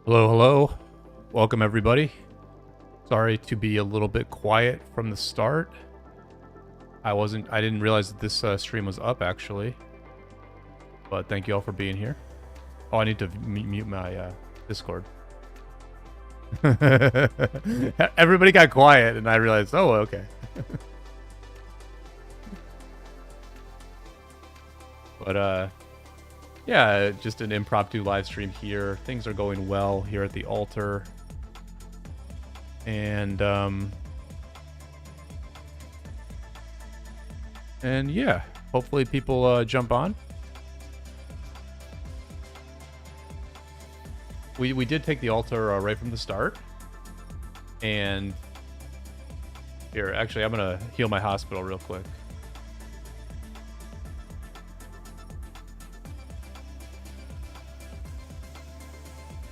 Hello, hello. Welcome, everybody. Sorry to be a little bit quiet from the start. I didn't realize that this stream was up, actually. But thank you all for being here. Oh, I need to mute my Discord. Everybody got quiet, and I realized, oh, okay. But, yeah, just an impromptu live stream here. Things are going well here at the altar. And yeah, hopefully people jump on. We did take the altar right from the start. And here, actually, I'm gonna heal my hospital real quick.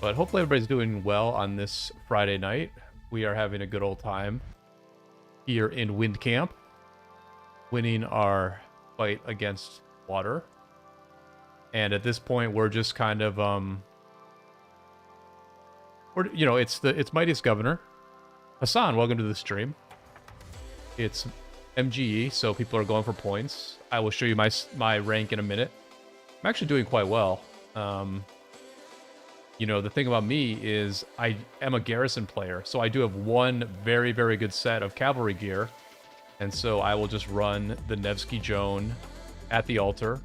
But hopefully everybody's doing well on this Friday night. We are having a good old time here in Wind Camp, winning our fight against water. And at this point, we're just kind of it's Mightiest Governor. Hassan, welcome to the stream. It's MGE, so people are going for points. I will show you my rank in a minute. I'm actually doing quite well. You know, the thing about me is I am a garrison player, so I do have one very, very good set of cavalry gear. And so I will just run the Nevsky Joan at the altar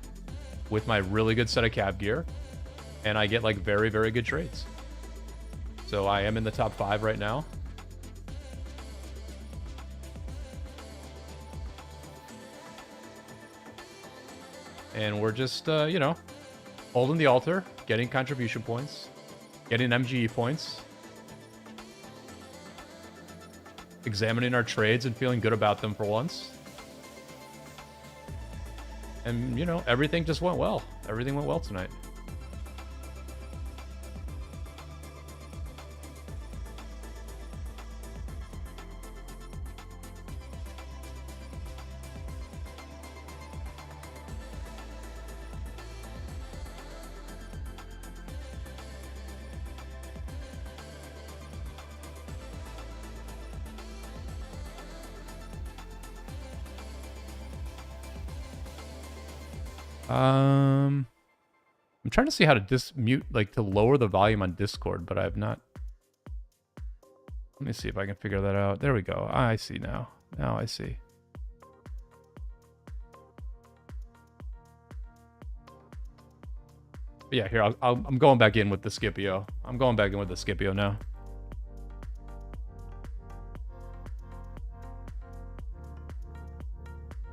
with my really good set of cav gear. And I get like very, very good trades. So I am in the top 5 right now. And we're just, you know, holding the altar, getting contribution points. Getting MGE points. Examining our trades and feeling good about them for once. And, you know, everything just went well. Everything went well tonight. I'm trying to see how to mute, like to lower the volume on Discord, but I have not. Let me see if I can figure that out. There we go. I see now. Now I see. But yeah, here, I'm going back in with the Scipio. I'm going back in with the Scipio now.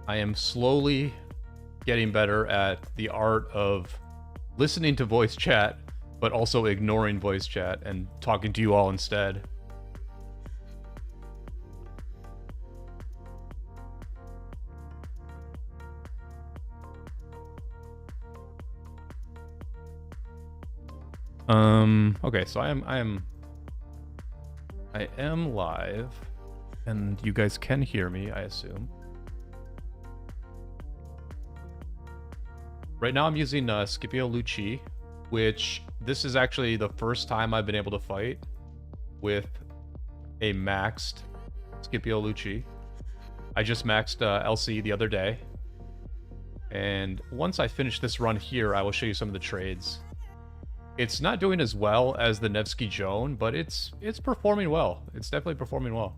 I am slowly getting better at the art of listening to voice chat, but also ignoring voice chat and talking to you all instead. Okay, so I am live, and you guys can hear me, I assume. Right now I'm using Scipio Luci, which this is actually the first time I've been able to fight with a maxed Scipio Luci. I just maxed LC the other day. And once I finish this run here, I will show you some of the trades. It's not doing as well as the Nevsky Joan, but it's performing well. It's definitely performing well.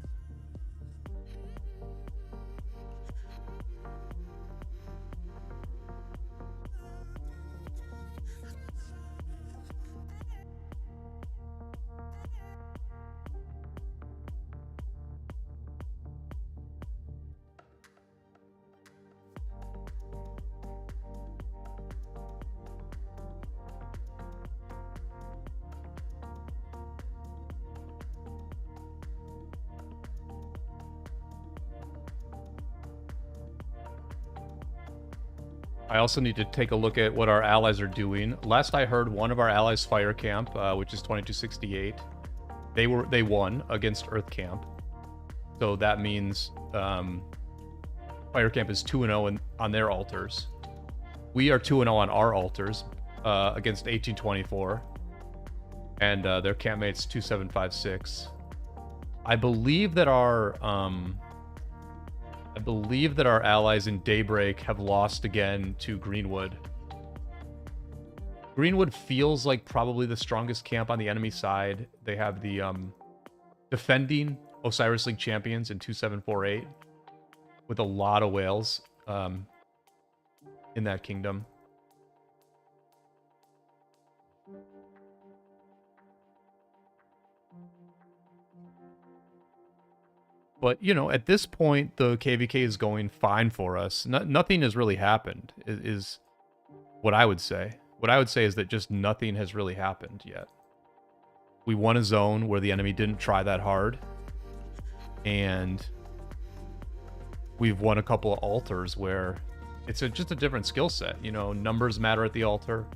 I also need to take a look at what our allies are doing. Last I heard, one of our allies, Fire Camp, which is 2268, they won against Earth Camp. So that means Fire Camp is 2-0 on their altars. We are 2-0 on our altars against 1824. And their campmate's 2756. I believe that our allies in Daybreak have lost again to Greenwood. Greenwood feels like probably the strongest camp on the enemy side. They have the defending Osiris League champions in 2748 with a lot of whales in that kingdom. But, you know, at this point, the KvK is going fine for us. Nothing has really happened, is what I would say. What I would say is that just nothing has really happened yet. We won a zone where the enemy didn't try that hard. And we've won a couple of altars where it's just a different skill set. You know, numbers matter at the altar.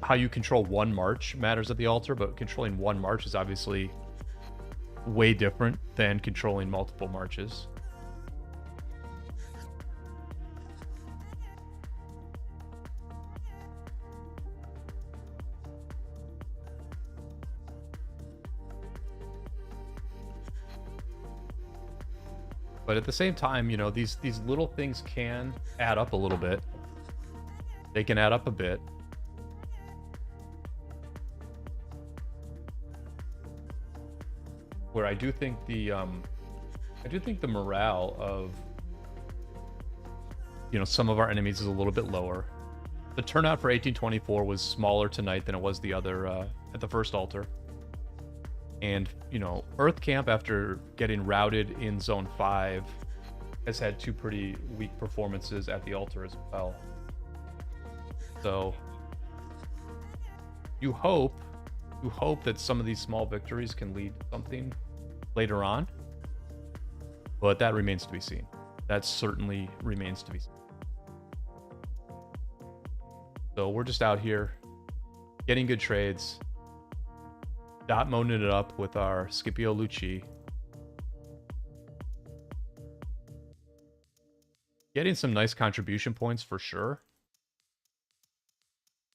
How you control one march matters at the altar, but controlling one march is obviously way different than controlling multiple marches. But at the same time, you know, these little things can add up a little bit. They can add up a bit. Where I do think the morale of, you know, some of our enemies is a little bit lower. The turnout for 1824 was smaller tonight than it was the other at the first altar. And, you know, Earth Camp, after getting routed in Zone 5, has had two pretty weak performances at the altar as well. So you hope that some of these small victories can lead to something later on, but that remains to be seen. That certainly remains to be seen. So we're just out here getting good trades, dot moning it up with our Scipio Lucci, getting some nice contribution points for sure.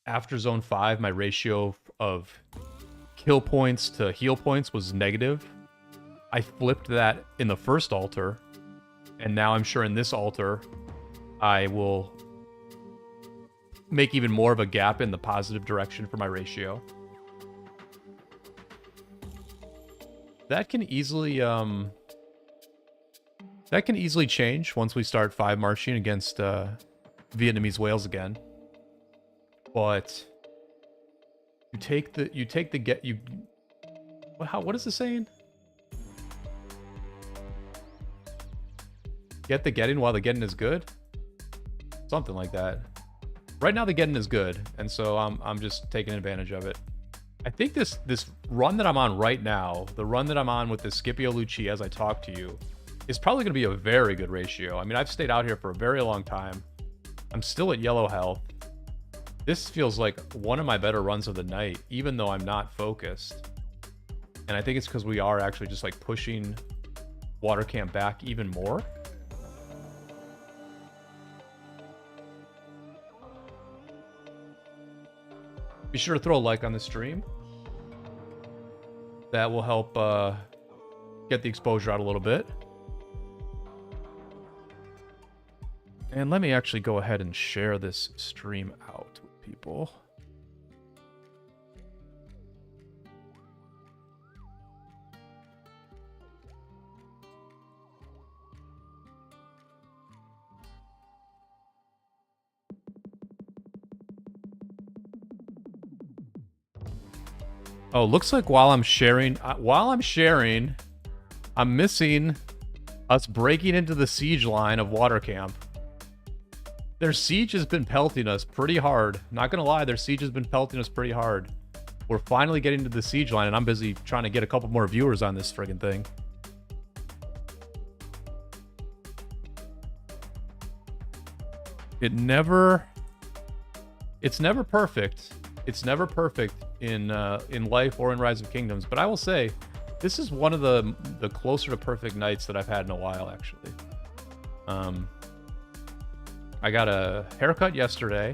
After Zone 5, my ratio of kill points to heal points was negative. I flipped that in the first altar, and now I'm sure in this altar, I will make even more of a gap in the positive direction for my ratio. That can easily change once we start 5 marching against Vietnamese whales again. But what is the saying? Get the getting while the getting is good? Something like that. Right now the getting is good, and so I'm just taking advantage of it. I think this run that I'm on right now, the run that I'm on with the Scipio Lucci as I talk to you, is probably going to be a very good ratio. I mean, I've stayed out here for a very long time. I'm still at yellow health. This feels like one of my better runs of the night, even though I'm not focused. And I think it's because we are actually just like pushing water camp back even more. Be sure to throw a like on the stream. That will help get the exposure out a little bit. And let me actually go ahead and share this stream out with people. Oh, looks like while I'm sharing, I'm missing us breaking into the siege line of water camp. Their siege has been pelting us pretty hard. Not gonna lie, their siege has been pelting us pretty hard. We're finally getting to the siege line, and I'm busy trying to get a couple more viewers on this friggin' thing. It's never perfect. It's never perfect in life or in Rise of Kingdoms, but I will say this is one of the closer to perfect nights that I've had in a while, actually. I got a haircut yesterday.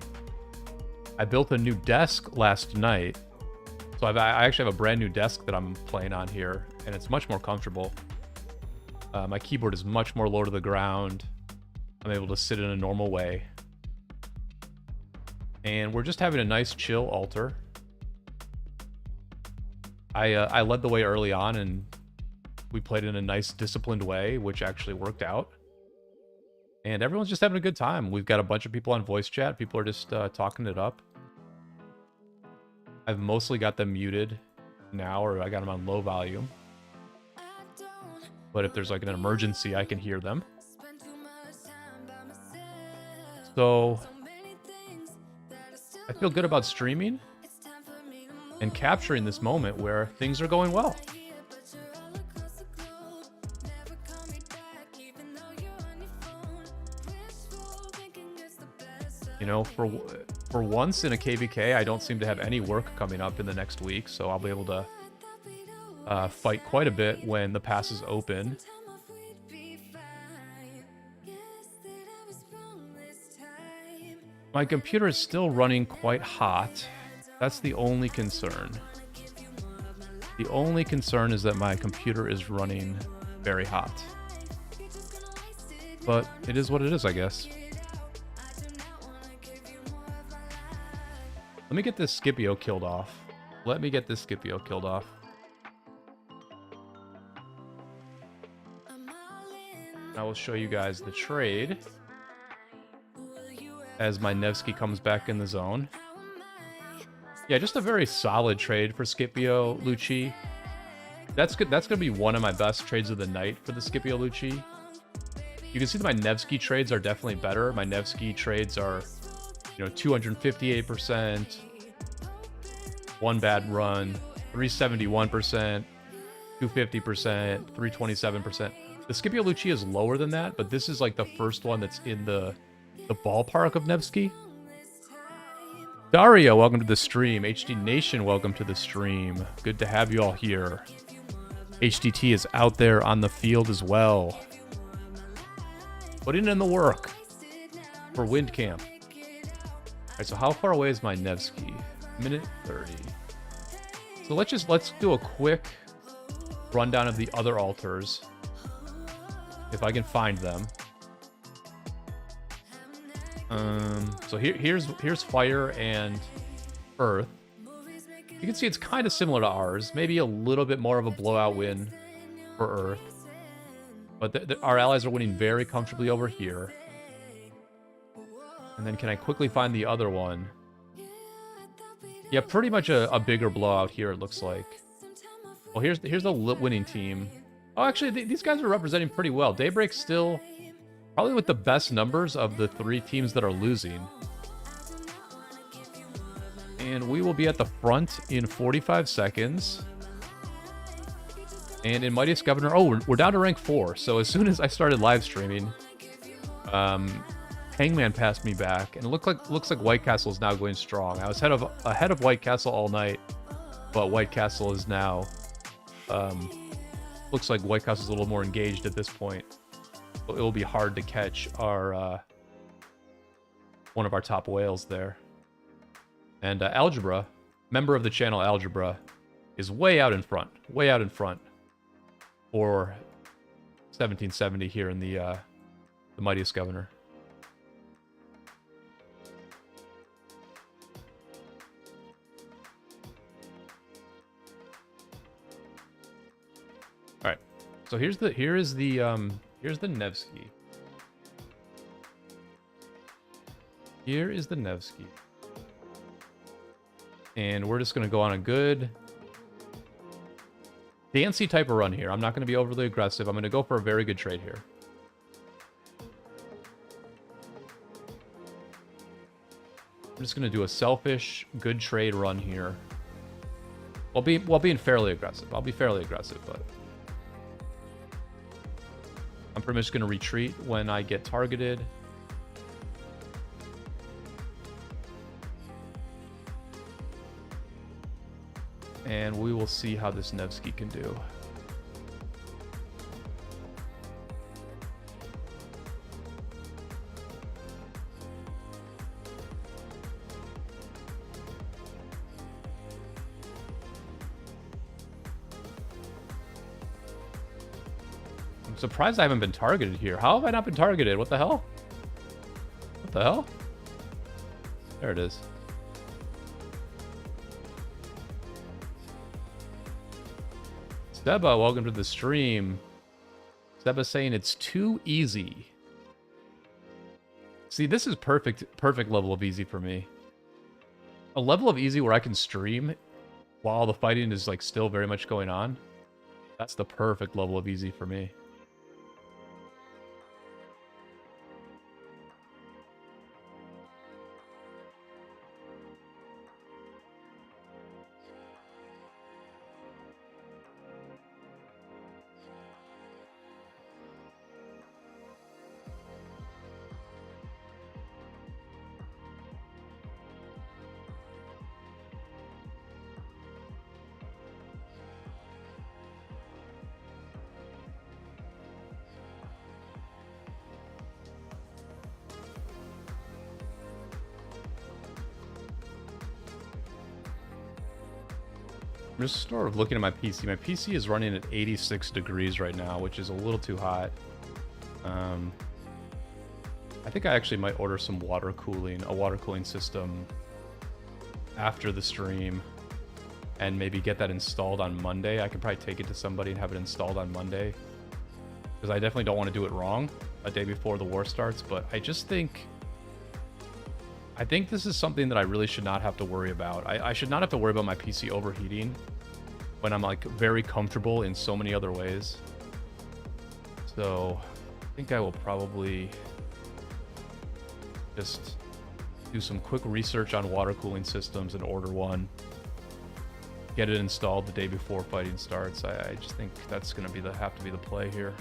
I built a new desk last night. So I actually have a brand new desk that I'm playing on here, and it's much more comfortable. My keyboard is much more low to the ground. I'm able to sit in a normal way. And we're just having a nice chill altar. I led the way early on, and we played in a nice disciplined way, which actually worked out. And everyone's just having a good time. We've got a bunch of people on voice chat. People are just talking it up. I've mostly got them muted now, or I got them on low volume. But if there's like an emergency, I can hear them. So I feel good about streaming and capturing this moment where things are going well. You know, for once in a KvK, I don't seem to have any work coming up in the next week, so I'll be able to fight quite a bit when the pass is open. My computer is still running quite hot. That's the only concern. The only concern is that my computer is running very hot. But it is what it is, I guess. Let me get this Scipio killed off. Let me get this Scipio killed off. I will show you guys the trade as my Nevsky comes back in the zone. Yeah, just a very solid trade for Scipio Lucci. That's good. That's going to be one of my best trades of the night for the Scipio Lucci. You can see that my Nevsky trades are definitely better. My Nevsky trades are, you know, 258%, one bad run, 371%, 250%, 327%. The Scipio Lucci is lower than that, but this is like the first one that's in the ballpark of Nevsky. Dario, welcome to the stream. HD Nation, welcome to the stream. Good to have you all here. HDT is out there on the field as well, putting in the work for Wind Camp. All right, so how far away is my Nevsky? Minute 30. So let's do a quick rundown of the other altars, if I can find them. So here's fire and earth. You can see it's kind of similar to ours. Maybe a little bit more of a blowout win for earth. But our allies are winning very comfortably over here. And then can I quickly find the other one? Yeah, pretty much a bigger blowout here, it looks like. Well, here's the winning team. Oh, actually, these guys are representing pretty well. Daybreak's still probably with the best numbers of the three teams that are losing. And we will be at the front in 45 seconds. And in Mightiest Governor, oh, we're down to rank 4. So as soon as I started live streaming, Hangman passed me back, and it looks like White Castle is now going strong. I was ahead of White Castle all night, but White Castle is now looks like White Castle is a little more engaged at this point. So it will be hard to catch our one of our top whales there. And Algebra, member of the channel Algebra, is way out in front for 1770 here in the Mightiest Governor. All right, so here's the Nevsky. Here is the Nevsky. And we're just going to go on a good dancey type of run here. I'm not going to be overly aggressive. I'm going to go for a very good trade here. I'm just going to do a selfish, good trade run here. While being fairly aggressive. I'll be fairly aggressive, but I'm pretty much going to retreat when I get targeted. And we will see how this Nevsky can do. I'm surprised I haven't been targeted here. How have I not been targeted? What the hell? What the hell? There it is. Seba, welcome to the stream. Seba's saying it's too easy. See, this is perfect level of easy for me. A level of easy where I can stream while the fighting is like still very much going on. That's the perfect level of easy for me. I'm just sort of looking at my PC. My PC is running at 86 degrees right now, which is a little too hot. I think I actually might order some water cooling system after the stream and maybe get that installed on Monday. I could probably take it to somebody and have it installed on Monday because I definitely don't want to do it wrong a day before the war starts, but I think this is something that I really should not have to worry about. I should not have to worry about my PC overheating when I'm like very comfortable in so many other ways. So I think I will probably just do some quick research on water cooling systems and order one. Get it installed the day before fighting starts. I just think that's going to have to be the play here.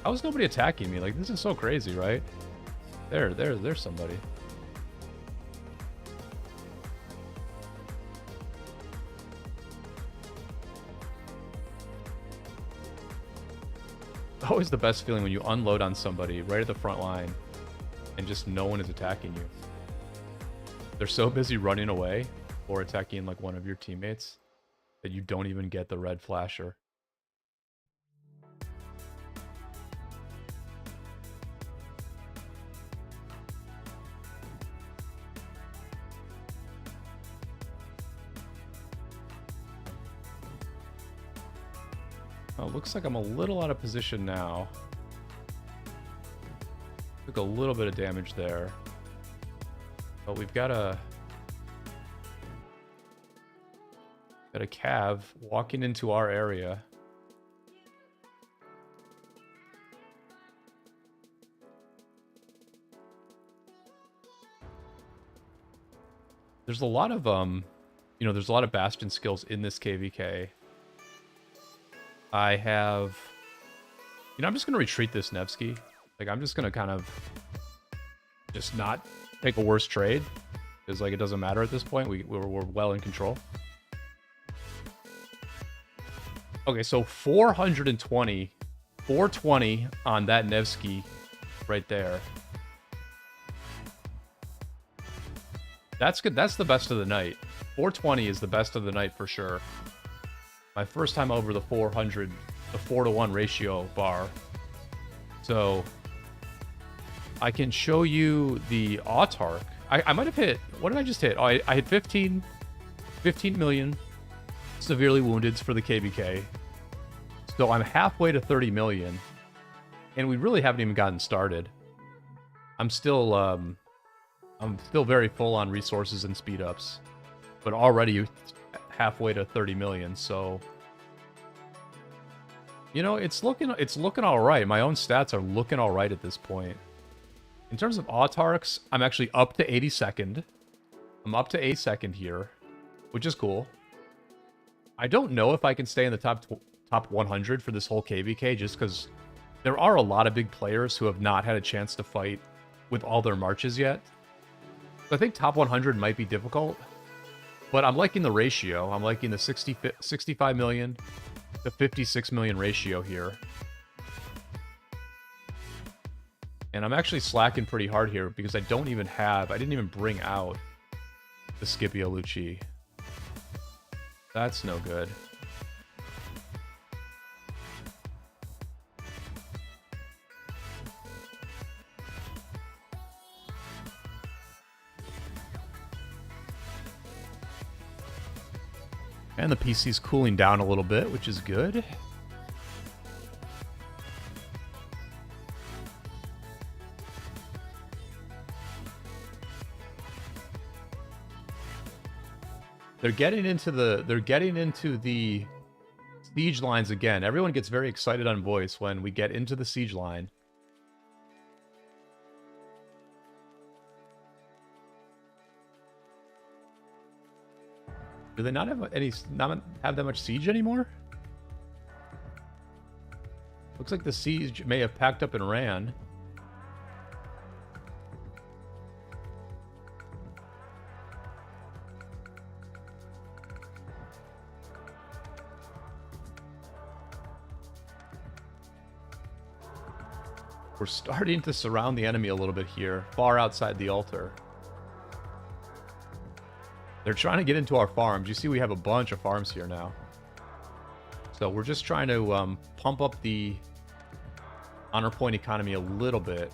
How is nobody attacking me? Like, this is so crazy, right? There's somebody. Always the best feeling when you unload on somebody right at the front line and just no one is attacking you. They're so busy running away or attacking like one of your teammates that you don't even get the red flasher. Oh, looks like I'm a little out of position now. Took a little bit of damage there. But we've got a Cav walking into our area. There's a lot of there's a lot of Bastion skills in this KvK. I have, I'm just going to retreat this Nevsky. Like, I'm just going to kind of just not take a worse trade. Because, like, it doesn't matter at this point. We're well in control. Okay, so 420. 420 on that Nevsky right there. That's good. That's the best of the night. 420 is the best of the night for sure. My first time over the 400, the 4-to-1 ratio bar. So I can show you the autark. I might have hit, what did I just hit? Oh, I hit 15 million severely wounded for the KvK. So I'm halfway to 30 million. And we really haven't even gotten started. I'm still very full on resources and speed ups. But already halfway to 30 million, so it's looking all right. My own stats are looking all right at this point. In terms of autarks, I'm actually up to 82nd. I'm up to 82nd here, which is cool. I don't know if I can stay in the top 100 for this whole KvK, just because there are a lot of big players who have not had a chance to fight with all their marches yet. So I think top 100 might be difficult. But I'm liking the ratio. I'm liking the 65 million to 56 million ratio here. And I'm actually slacking pretty hard here because I didn't even bring out the Scipio Lucci. That's no good. And the PC's cooling down a little bit, which is good. They're getting into the siege lines again. Everyone gets very excited on voice when we get into the siege line. Do they not have that much siege anymore? Looks like the siege may have packed up and ran. We're starting to surround the enemy a little bit here, far outside the altar. They're trying to get into our farms. You see we have a bunch of farms here now. So we're just trying to pump up the honor point economy a little bit.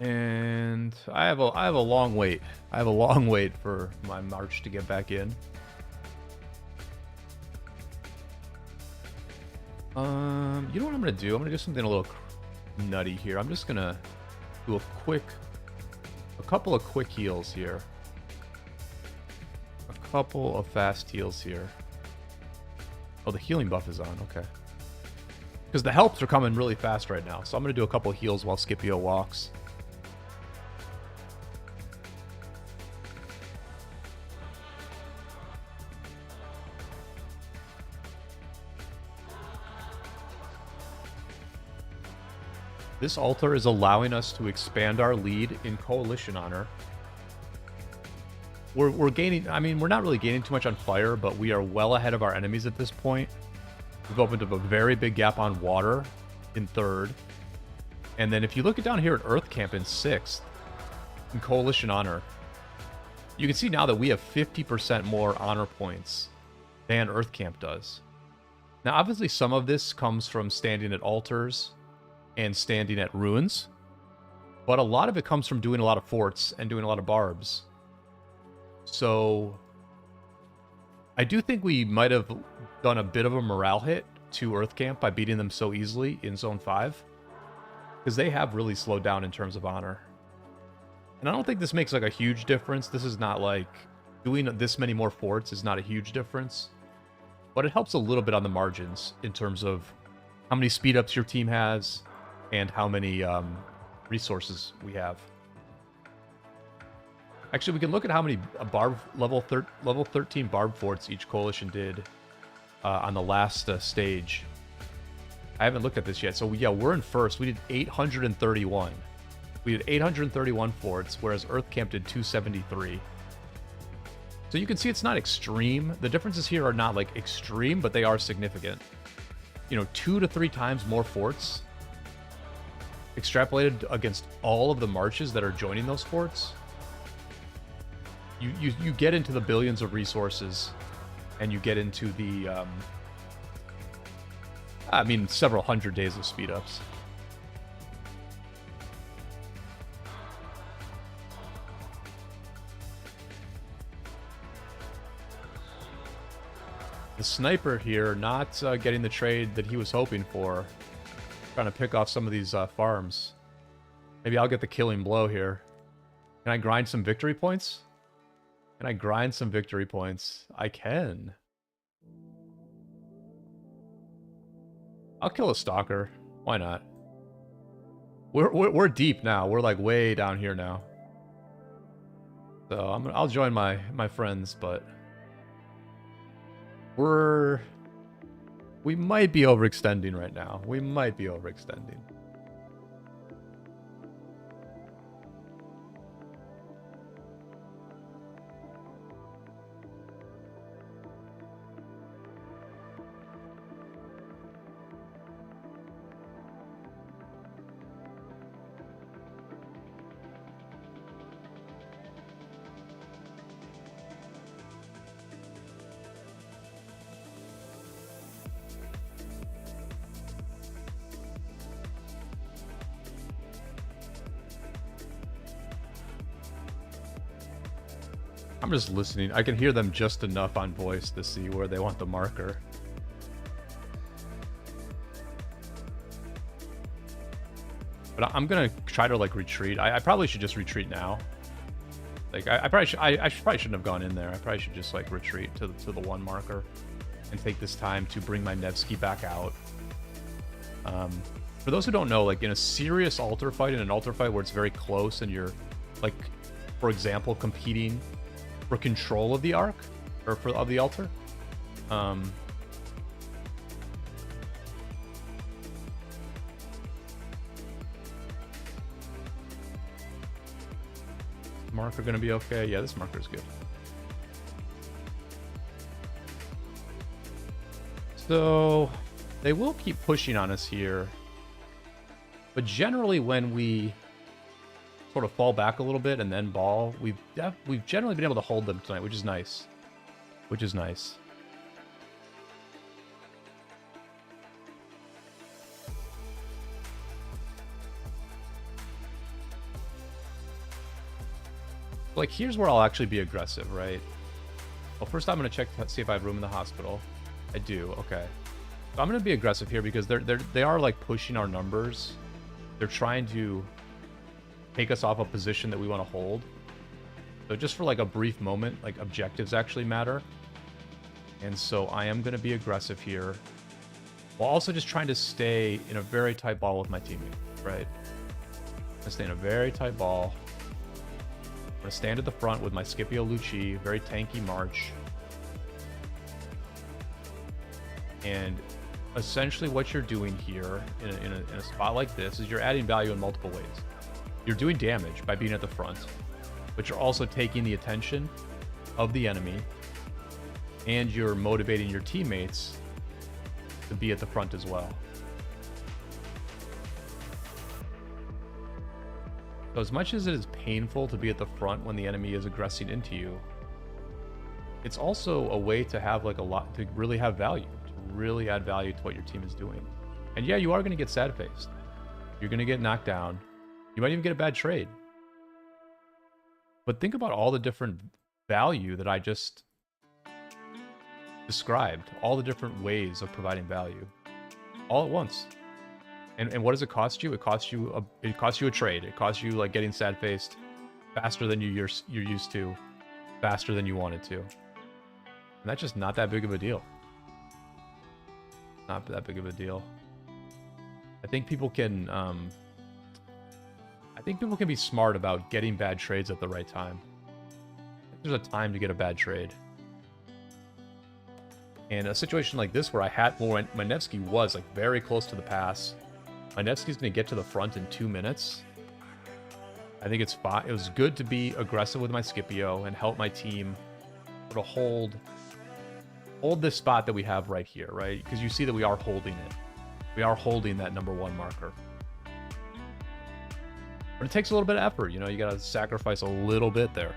And I have a long wait. I have a long wait for my march to get back in. You know what I'm gonna do? I'm gonna do something a little nutty here. I'm just gonna do a couple of quick heals here. A couple of fast heals here. Oh, the healing buff is on. Okay. Because the helps are coming really fast right now. So I'm gonna do a couple of heals while Scipio walks. This altar is allowing us to expand our lead in coalition honor. We're gaining, I mean, we're not really gaining too much on fire, but we are well ahead of our enemies at this point. We've opened up a very big gap on water in 3rd. And then if you look down here at Earth Camp in 6th, in coalition honor, you can see now that we have 50% more honor points than Earth Camp does. Now, obviously, some of this comes from standing at altars and standing at ruins, but a lot of it comes from doing a lot of forts and doing a lot of barbs. So I do think we might have done a bit of a morale hit to Earth Camp by beating them so easily in Zone 5, because they have really slowed down in terms of honor. And I don't think this makes like a huge difference. This is not like doing this many more forts is not a huge difference, but it helps a little bit on the margins in terms of how many speed ups your team has and how many resources we have. Actually, we can look at how many level 13 barb forts each coalition did on the last stage. I haven't looked at this yet. So yeah, we're in first. We did 831. We did 831 forts, whereas Earth Camp did 273. So you can see it's not extreme. The differences here are not like extreme, but they are significant. You know, 2 to 3 times more forts extrapolated against all of the marches that are joining those forts. You get into the billions of resources, and you get into the I mean, several hundred days of speed ups. The sniper here not getting the trade that he was hoping for. Trying to pick off some of these farms. Maybe I'll get the killing blow here. Can I grind some victory points? Can I grind some victory points? I can. I'll kill a stalker. Why not? We're deep now. We're like way down here now. So I'll join my friends, but we might be overextending right now. We might be overextending. I'm just listening. I can hear them just enough on voice to see where they want the marker. But I'm gonna try to like retreat. I probably should just retreat now. Like I probably should. I probably shouldn't have gone in there. I probably should just like retreat to the 1 marker, and take this time to bring my Nevsky back out. For those who don't know, like in a serious altar fight, in an altar fight where it's very close, and you're like, for example, competing for control of the arc or of the altar. Marker gonna be okay? Yeah, this marker is good. So they will keep pushing on us here, but generally when we sort of fall back a little bit and then ball, we've generally been able to hold them tonight, which is nice. Which is nice. Like, here's where I'll actually be aggressive, right? Well, first I'm going to check to see if I have room in the hospital. I do, okay. So I'm going to be aggressive here because they are, like, pushing our numbers. They're trying to take us off a position that we want to hold. So just for, like, a brief moment, like, objectives actually matter. And so I am going to be aggressive here, while also just trying to stay in a very tight ball with my teammate, right? I'm going to stay in a very tight ball. I'm going to stand at the front with my Scipio Lucci, very tanky march. And essentially what you're doing here in a spot like this is you're adding value in multiple ways. You're doing damage by being at the front, but you're also taking the attention of the enemy, and you're motivating your teammates to be at the front as well. So as much as it is painful to be at the front when the enemy is aggressing into you, it's also a way to have like to really have value, to really add value to what your team is doing. And yeah, you are going to get sad-faced. You're going to get knocked down. You might even get a bad trade. But think about all the different value that I just described, all the different ways of providing value all at once. And what does it cost you? It costs you a trade. It costs you like getting sad-faced faster than you're used to, faster than you wanted to. And that's just not that big of a deal. Not that big of a deal. I think people can be smart about getting bad trades at the right time. There's a time to get a bad trade. And a situation like this where I had my Nevsky was like very close to the pass. My Nevsky's going to get to the front in 2 minutes. I think it's fine. It was good to be aggressive with my Scipio and help my team sort of hold this spot that we have right here, right? Because you see that we are holding it. We are holding that #1 marker. But it takes a little bit of effort, you know, you got to sacrifice a little bit there.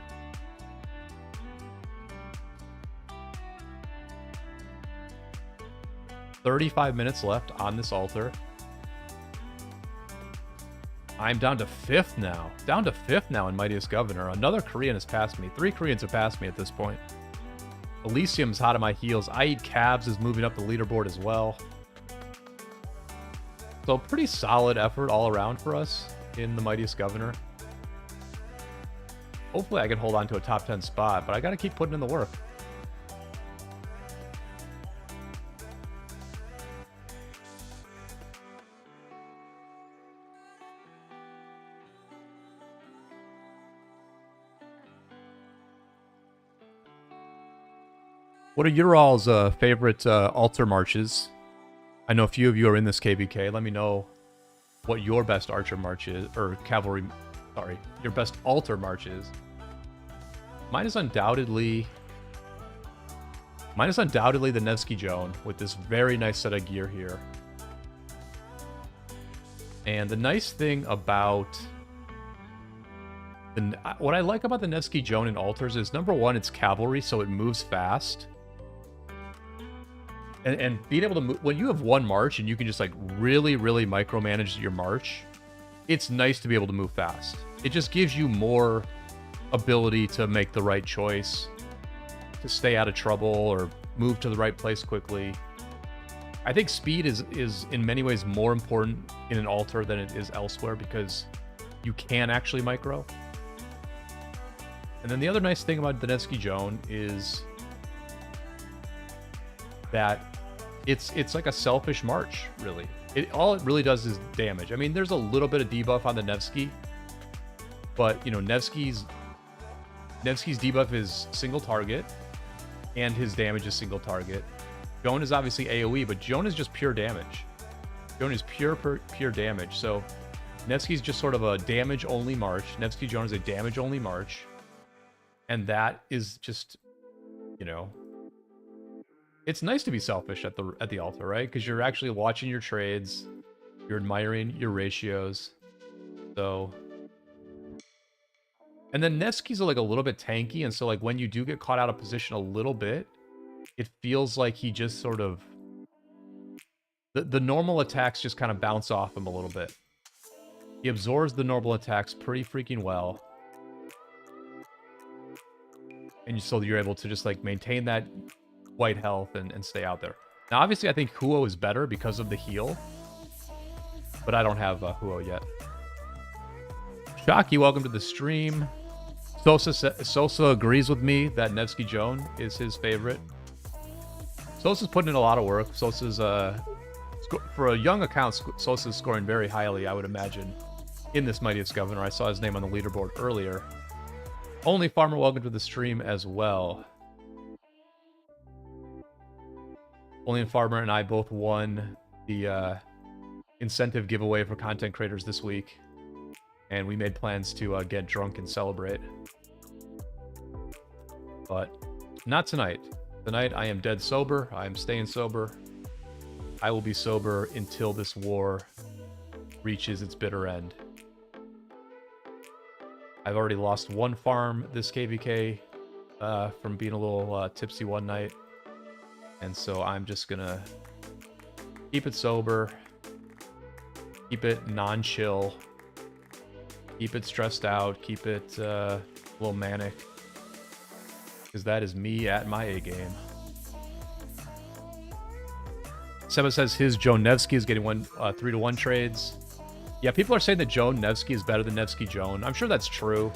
"35 minutes left on this altar. I'm down to 5th now. Down to 5th now in Mightiest Governor. Another Korean has passed me. 3 Koreans have passed me at this point. Elysium's hot on my heels. I Eat Calves is moving up the leaderboard as well. So pretty solid effort all around for us in the Mightiest Governor. Hopefully I can hold on to a top 10 spot, but I got to keep putting in the work. What are your all's favorite altar marches? I know a few of you are in this KvK. Let me know what your best archer march is, or cavalry, sorry, your best altar march is. Mine is undoubtedly the Nevsky Joan with this very nice set of gear here. And the nice thing about what I like about the Nevsky Joan in altars is, #1, it's cavalry, so it moves fast. And being able to move, when you have one march and you can just like really micromanage your march, it's nice to be able to move fast. It just gives you more ability to make the right choice, to stay out of trouble or move to the right place quickly. I think speed is in many ways more important in an altar than it is elsewhere because you can actually micro. And then the other nice thing about the Nevsky Joan is that it's like a selfish march, really. All it really does is damage. I mean, there's a little bit of debuff on the Nevsky, but you know, Nevsky's debuff is single target, and his damage is single target. Joan is obviously AoE, but Joan is just pure damage. Joan is pure damage. So Nevsky's just sort of a damage-only march. Nevsky Joan is a damage-only march. And that is just, you know, it's nice to be selfish at the altar, right? Because you're actually watching your trades. You're admiring your ratios. So... And then Nevsky's like a little bit tanky, and so like when you do get caught out of position a little bit, it feels like he just sort of... The normal attacks just kind of bounce off him a little bit. He absorbs the normal attacks pretty freaking well. And so you're able to just like maintain that white health and stay out there. Now obviously I think Huo is better because of the heal. But I don't have Huo yet. Shocky, welcome to the stream. Sosa agrees with me that Nevsky Joan is his favorite. Sosa's putting in a lot of work. Sosa's, for a young account, Sosa's scoring very highly, I would imagine, in this Mightiest Governor. I saw his name on the leaderboard earlier. Only Farmer, welcome to the stream as well. Only Farmer and I both won the incentive giveaway for content creators this week. And we made plans to get drunk and celebrate. But not tonight. Tonight I am dead sober. I am staying sober. I will be sober until this war reaches its bitter end. I've already lost one farm this KvK from being a little tipsy one night. And so I'm just gonna keep it sober. Keep it non-chill. Keep it stressed out. Keep it a little manic. Because that is me at my A game. Seba says his Joan Nevsky is getting 3-to-1 trades. Yeah, people are saying that Joan Nevsky is better than Nevsky Joan. I'm sure that's true.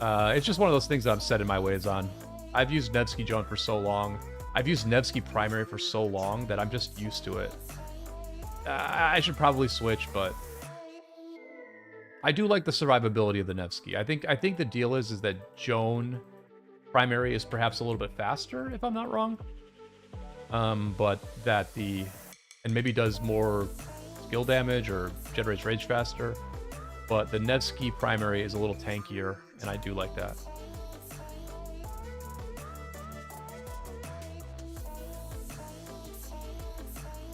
It's just one of those things that I'm set in my ways on. I've used Nevsky Joan for so long. I've used Nevsky primary for so long that I'm just used to it. I should probably switch, but I do like the survivability of the Nevsky. I think the deal is that Joan primary is perhaps a little bit faster, if I'm not wrong. But that and maybe does more skill damage or generates rage faster. But the Nevsky primary is a little tankier, and I do like that.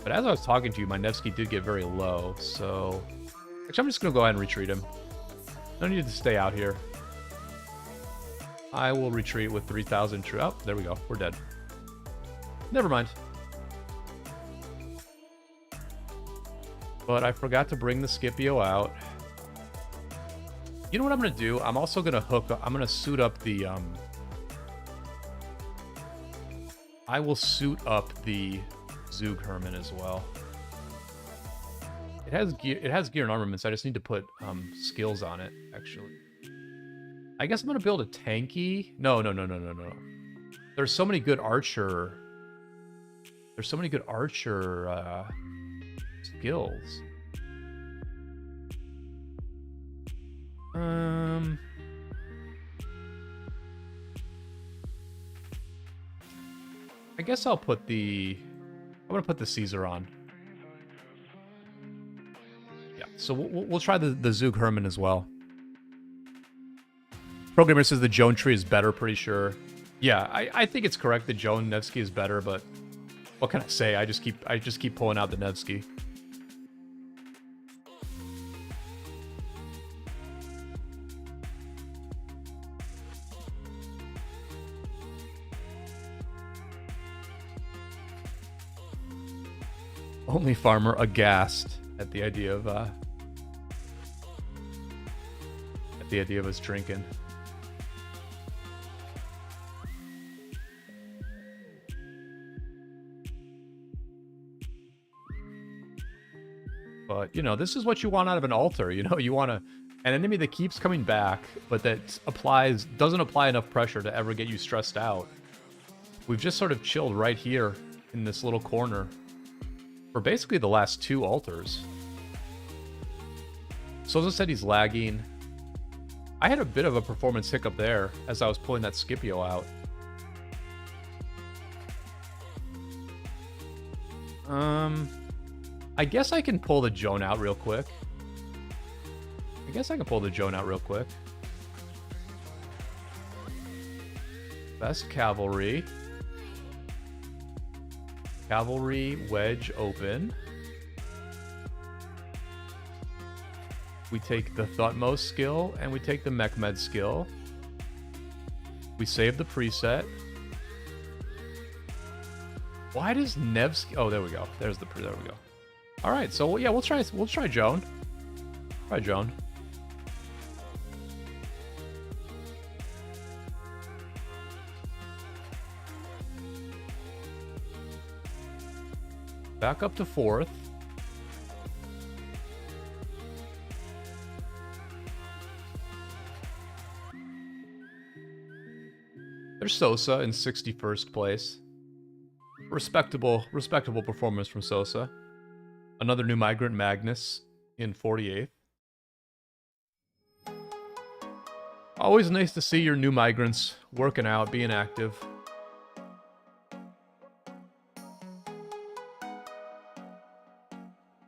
But as I was talking to you, my Nevsky did get very low, so... Actually, I'm just going to go ahead and retreat him. No need to stay out here. I will retreat with 3,000 true... Oh, there we go. We're dead. Never mind. But I forgot to bring the Scipio out. You know what I'm going to do? I'm also going to hook... I'm going to suit up the... I will suit up the Zug Herman as well. It has gear and armaments. I just need to put skills on it, actually. I guess I'm going to build a tanky. No. There's so many good archer... There's so many good archer skills. I guess I'll put the... I'm going to put the Caesar on. Yeah, so we'll try the Zug Herman as well. Programmer says the Joan tree is better, pretty sure. Yeah, I think it's correct that Joan Nevsky is better, but what can I say? I just keep pulling out the Nevsky. Only Farmer aghast at the idea of us drinking. But, you know, this is what you want out of an altar. You know, you want an enemy that keeps coming back, but that doesn't apply enough pressure to ever get you stressed out. We've just sort of chilled right here in this little corner for basically the last 2 altars. Sosa said he's lagging. I had a bit of a performance hiccup there as I was pulling that Scipio out. I guess I can pull the Joan out real quick. Best cavalry. Cavalry wedge open. We take the Thutmose skill and we take the Mechmed skill. We save the preset. Why does Nevsky... Oh, there we go. There we go. All right, so yeah, we'll try Joan. Try Joan. Back up to 4th. There's Sosa in 61st place. Respectable performance from Sosa. Another new migrant, Magnus, in 48th. Always nice to see your new migrants working out, being active.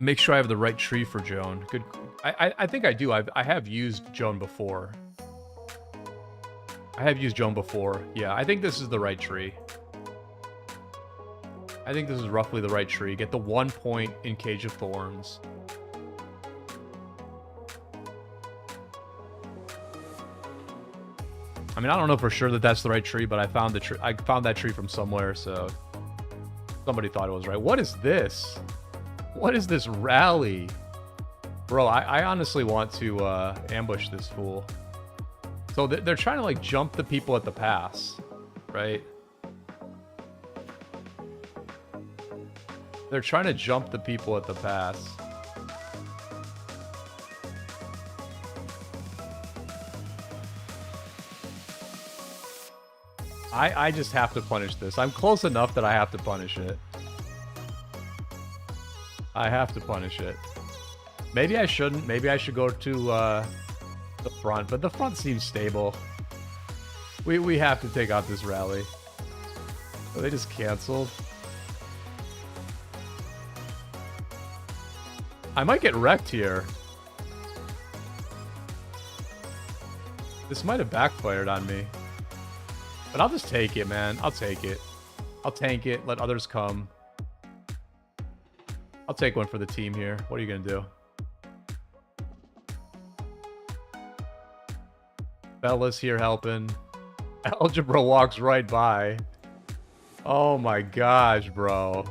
Make sure I have the right tree for Joan. Good. I think I do. I have used Joan before. Yeah, I think this is the right tree. I think this is roughly the right tree. Get the 1 point in Cage of Thorns. I mean, I don't know for sure that that's the right tree, but I found the tree. I found that tree from somewhere, so somebody thought it was right. What is this? What is this rally? Bro, I honestly want to ambush this fool. So they're trying to, like, jump the people at the pass, right? They're trying to jump the people at the pass. I just have to punish this. I'm close enough that I have to punish it. I have to punish it. Maybe I shouldn't. Maybe I should go to the front, but the front seems stable. We have to take out this rally. Oh, they just canceled. I might get wrecked here. This might have backfired on me. But I'll just take it, man. I'll take it. I'll tank it. Let others come. I'll take one for the team here. What are you going to do? Bella's here helping. Algebra walks right by. Oh my gosh, bro.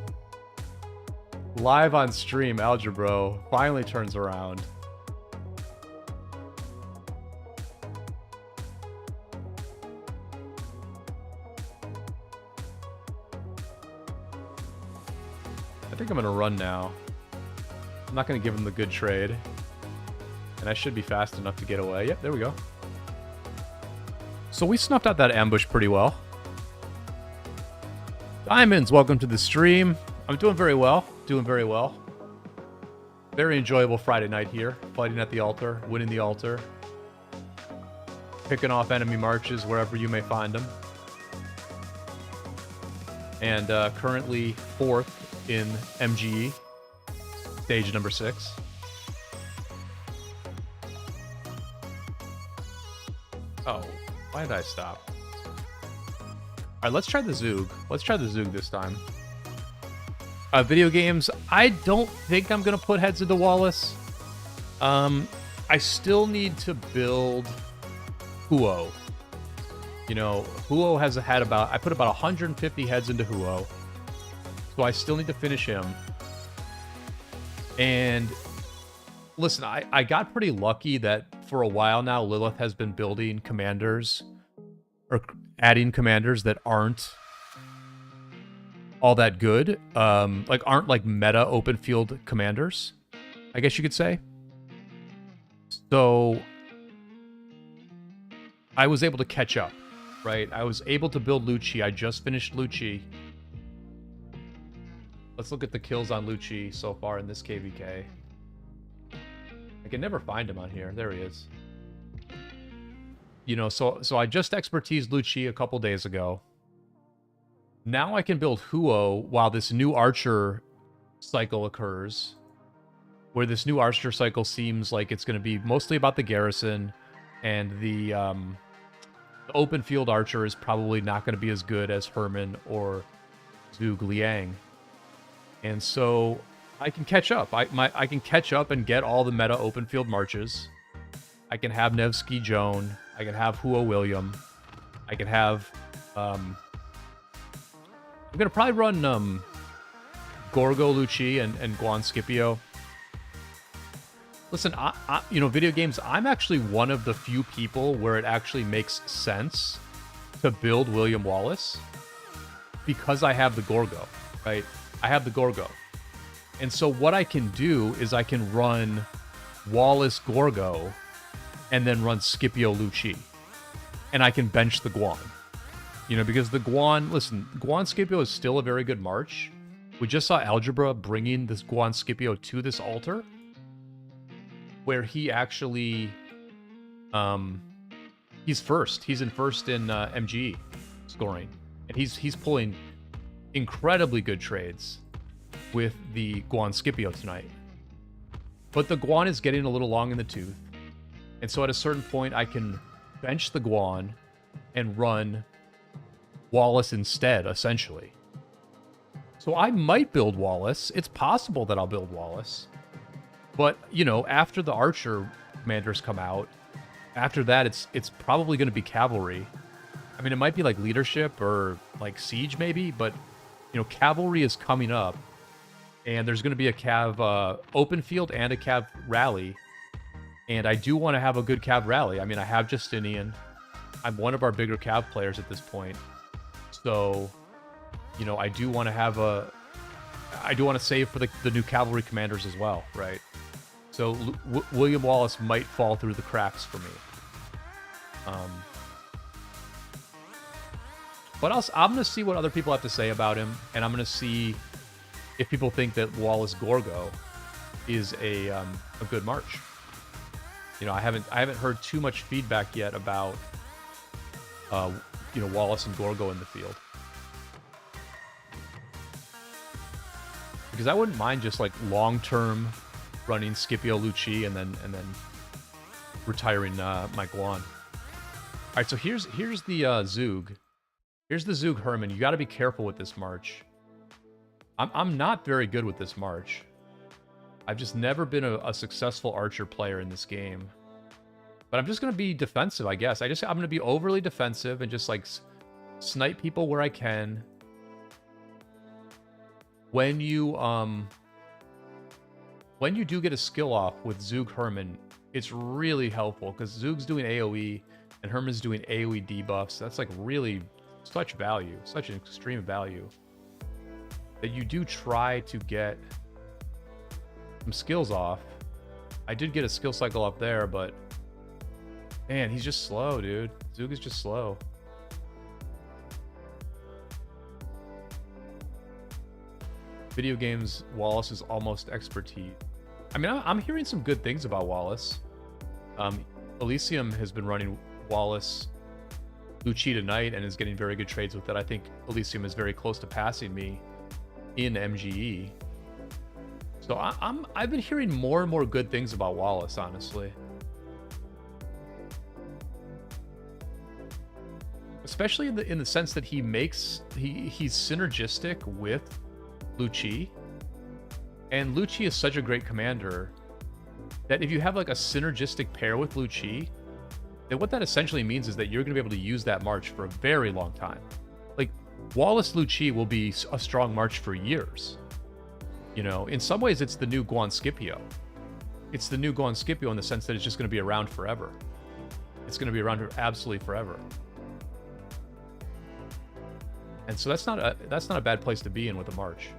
Live on stream, Algebra finally turns around. I think I'm going to run now. I'm not going to give him the good trade. And I should be fast enough to get away. Yep, there we go. So we snuffed out that ambush pretty well. Diamonds, welcome to the stream. I'm doing very well. Doing very well. Very enjoyable Friday night here. Fighting at the altar. Winning the altar. Picking off enemy marches wherever you may find them. And currently 4th in MGE. Stage number 6. Oh, why did I stop? Alright, let's try the Zoog. Let's try the Zoog this time. Video games, I don't think I'm going to put heads into Wallace. I still need to build Huo. You know, Huo has had about... I put about 150 heads into Huo. So I still need to finish him. And listen, I got pretty lucky that for a while now, Lilith has been building commanders, or adding commanders that aren't all that good. Like, aren't like meta open field commanders. I guess you could say. So I was able to catch up, right? I was able to build Lucci. I just finished Lucci. Let's look at the kills on Lucci so far in this KvK. I can never find him on here. There he is. You know, so I just expertised Lucci a couple days ago. Now I can build Huo while this new Archer cycle occurs. Where this new Archer cycle seems like it's going to be mostly about the garrison. And the open field Archer is probably not going to be as good as Herman or Zhuge Liang. And so I can catch up. I can catch up and get all the meta open field marches. I can have Nevsky Joan. I can have Huo William. I can have... I'm going to probably run Gorgo Lucci and Guan Scipio. Listen, you know, video games, I'm actually one of the few people where it actually makes sense to build William Wallace because I have the Gorgo, right? I have the Gorgo. And so what I can do is I can run Wallace Gorgo and then run Scipio Lucci. And I can bench the Guan. You know, because the Guan, listen, Guan Scipio is still a very good march. We just saw Algebra bringing this Guan Scipio to this altar, where he actually, he's first. He's in first in MGE scoring. And he's pulling incredibly good trades with the Guan Scipio tonight. But the Guan is getting a little long in the tooth. And so at a certain point, I can bench the Guan and run Wallace instead, essentially. So I might build Wallace. It's possible that I'll build Wallace. But, you know, after the Archer commanders come out, after that, it's probably going to be cavalry. I mean, it might be like leadership or like siege maybe, but, you know, cavalry is coming up. And there's going to be a cav open field and a cav rally. And I do want to have a good cav rally. I mean, I have Justinian. I'm one of our bigger cav players at this point. So, you know, I do want to have I do want to save for the new cavalry commanders as well, right? So William Wallace might fall through the cracks for me. But I'm going to see what other people have to say about him, and I'm going to see if people think that Wallace Gorgo is a good march. You know, I haven't heard too much feedback yet about you know, Wallace and Gorgo in the field. Because I wouldn't mind just like long-term running Scipio Lucci and then retiring my Guan. All right, so here's the Zug. Here's the Zug Herman. You got to be careful with this march. I'm not very good with this march. I've just never been a successful Archer player in this game. But I'm just going to be defensive, I guess. I'm going to be overly defensive and just like snipe people where I can. When you do get a skill off with Zug Herman, it's really helpful because Zug's doing AoE and Herman's doing AoE debuffs. That's like really such value, such an extreme value that you do try to get some skills off. I did get a skill cycle up there, but man, he's just slow, dude. Zug is just slow. Video games, Wallace is almost expertise. I mean, I'm hearing some good things about Wallace. Elysium has been running Wallace Lucci tonight and is getting very good trades with it. I think Elysium is very close to passing me in MGE. So I've been hearing more and more good things about Wallace, honestly. Especially in the sense that he's synergistic with Lucci. And Lucci is such a great commander that if you have like a synergistic pair with Lucci, then what that essentially means is that you're going to be able to use that march for a very long time. Like, Wallace Lucci will be a strong march for years. You know, in some ways it's the new Guan Scipio. It's the new Guan Scipio in the sense that it's just going to be around forever. It's going to be around for absolutely forever. And so that's not a bad place to be in with a march.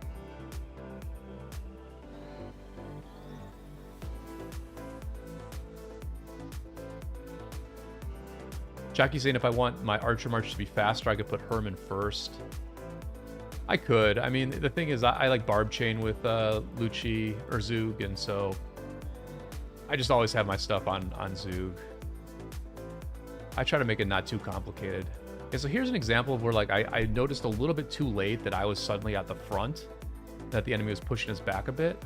Jackie's saying if I want my Archer March to be faster, I could put Herman first. I could. I mean, the thing is, I like Barb Chain with Lucci or Zug, and so I just always have my stuff on Zug. I try to make it not too complicated. Okay, so here's an example of where like I noticed a little bit too late that I was suddenly at the front, that the enemy was pushing us back a bit.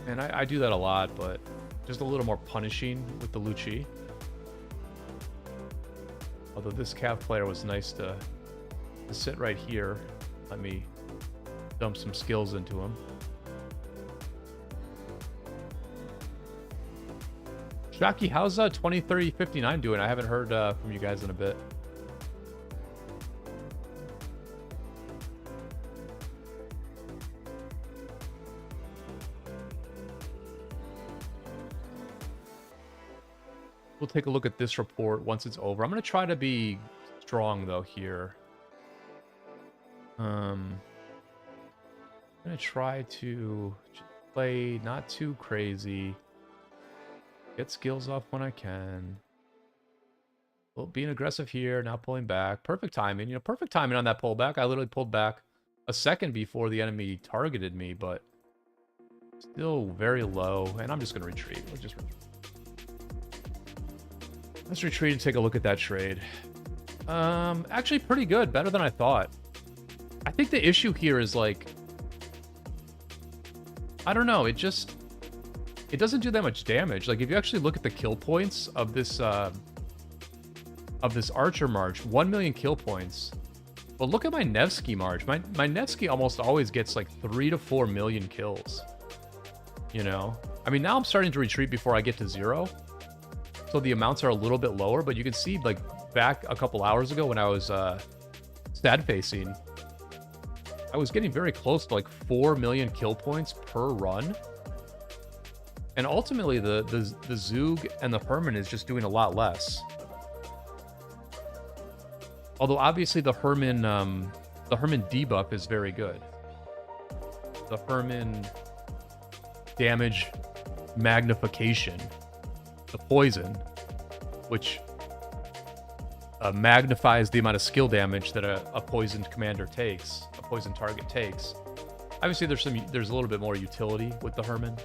And I do that a lot, but just a little more punishing with the Lucci. Although this Cav player was nice to sit right here. Let me dump some skills into him. Shocky, how's 20, 30, 59 doing? I haven't heard from you guys in a bit. We'll take a look at this report once it's over. I'm going to try to be strong, though, here. I'm going to try to play not too crazy. Get skills off when I can. Well, being aggressive here, not pulling back. Perfect timing. You know, perfect timing on that pullback. I literally pulled back a second before the enemy targeted me, but still very low. And I'm just going to retreat. Let's retreat and take a look at that trade. Actually pretty good. Better than I thought. I think the issue here is like, I don't know. It doesn't do that much damage. Like if you actually look at the kill points of this Archer March, 1 million kill points. But look at my Nevsky March. My Nevsky almost always gets like 3 to 4 million kills. You know? I mean, now I'm starting to retreat before I get to 0. So the amounts are a little bit lower, but you can see like back a couple hours ago when I was stat facing, I was getting very close to like 4 million kill points per run. And ultimately the Zug and the Herman is just doing a lot less. Although obviously the Herman debuff is very good. The Herman damage magnification, the poison, which magnifies the amount of skill damage that a poisoned commander takes, a poisoned target takes. Obviously there's a little bit more utility with the Herman,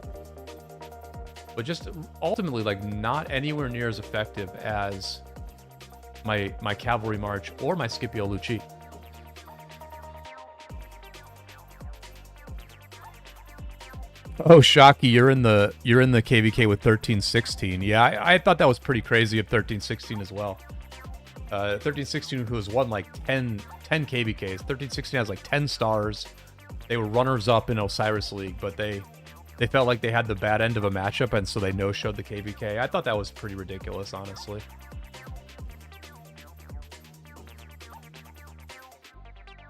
but just ultimately like not anywhere near as effective as my Cavalry March or my Scipio Lucci. Oh, Shocky, you're in the KvK with 1316. Yeah, I thought that was pretty crazy of 1316 as well. 1316 who has won like 10 KvKs. 1316 has like 10 stars. They were runners up in Osiris League, but they felt like they had the bad end of a matchup, and so they no-showed the KvK. I thought that was pretty ridiculous, honestly.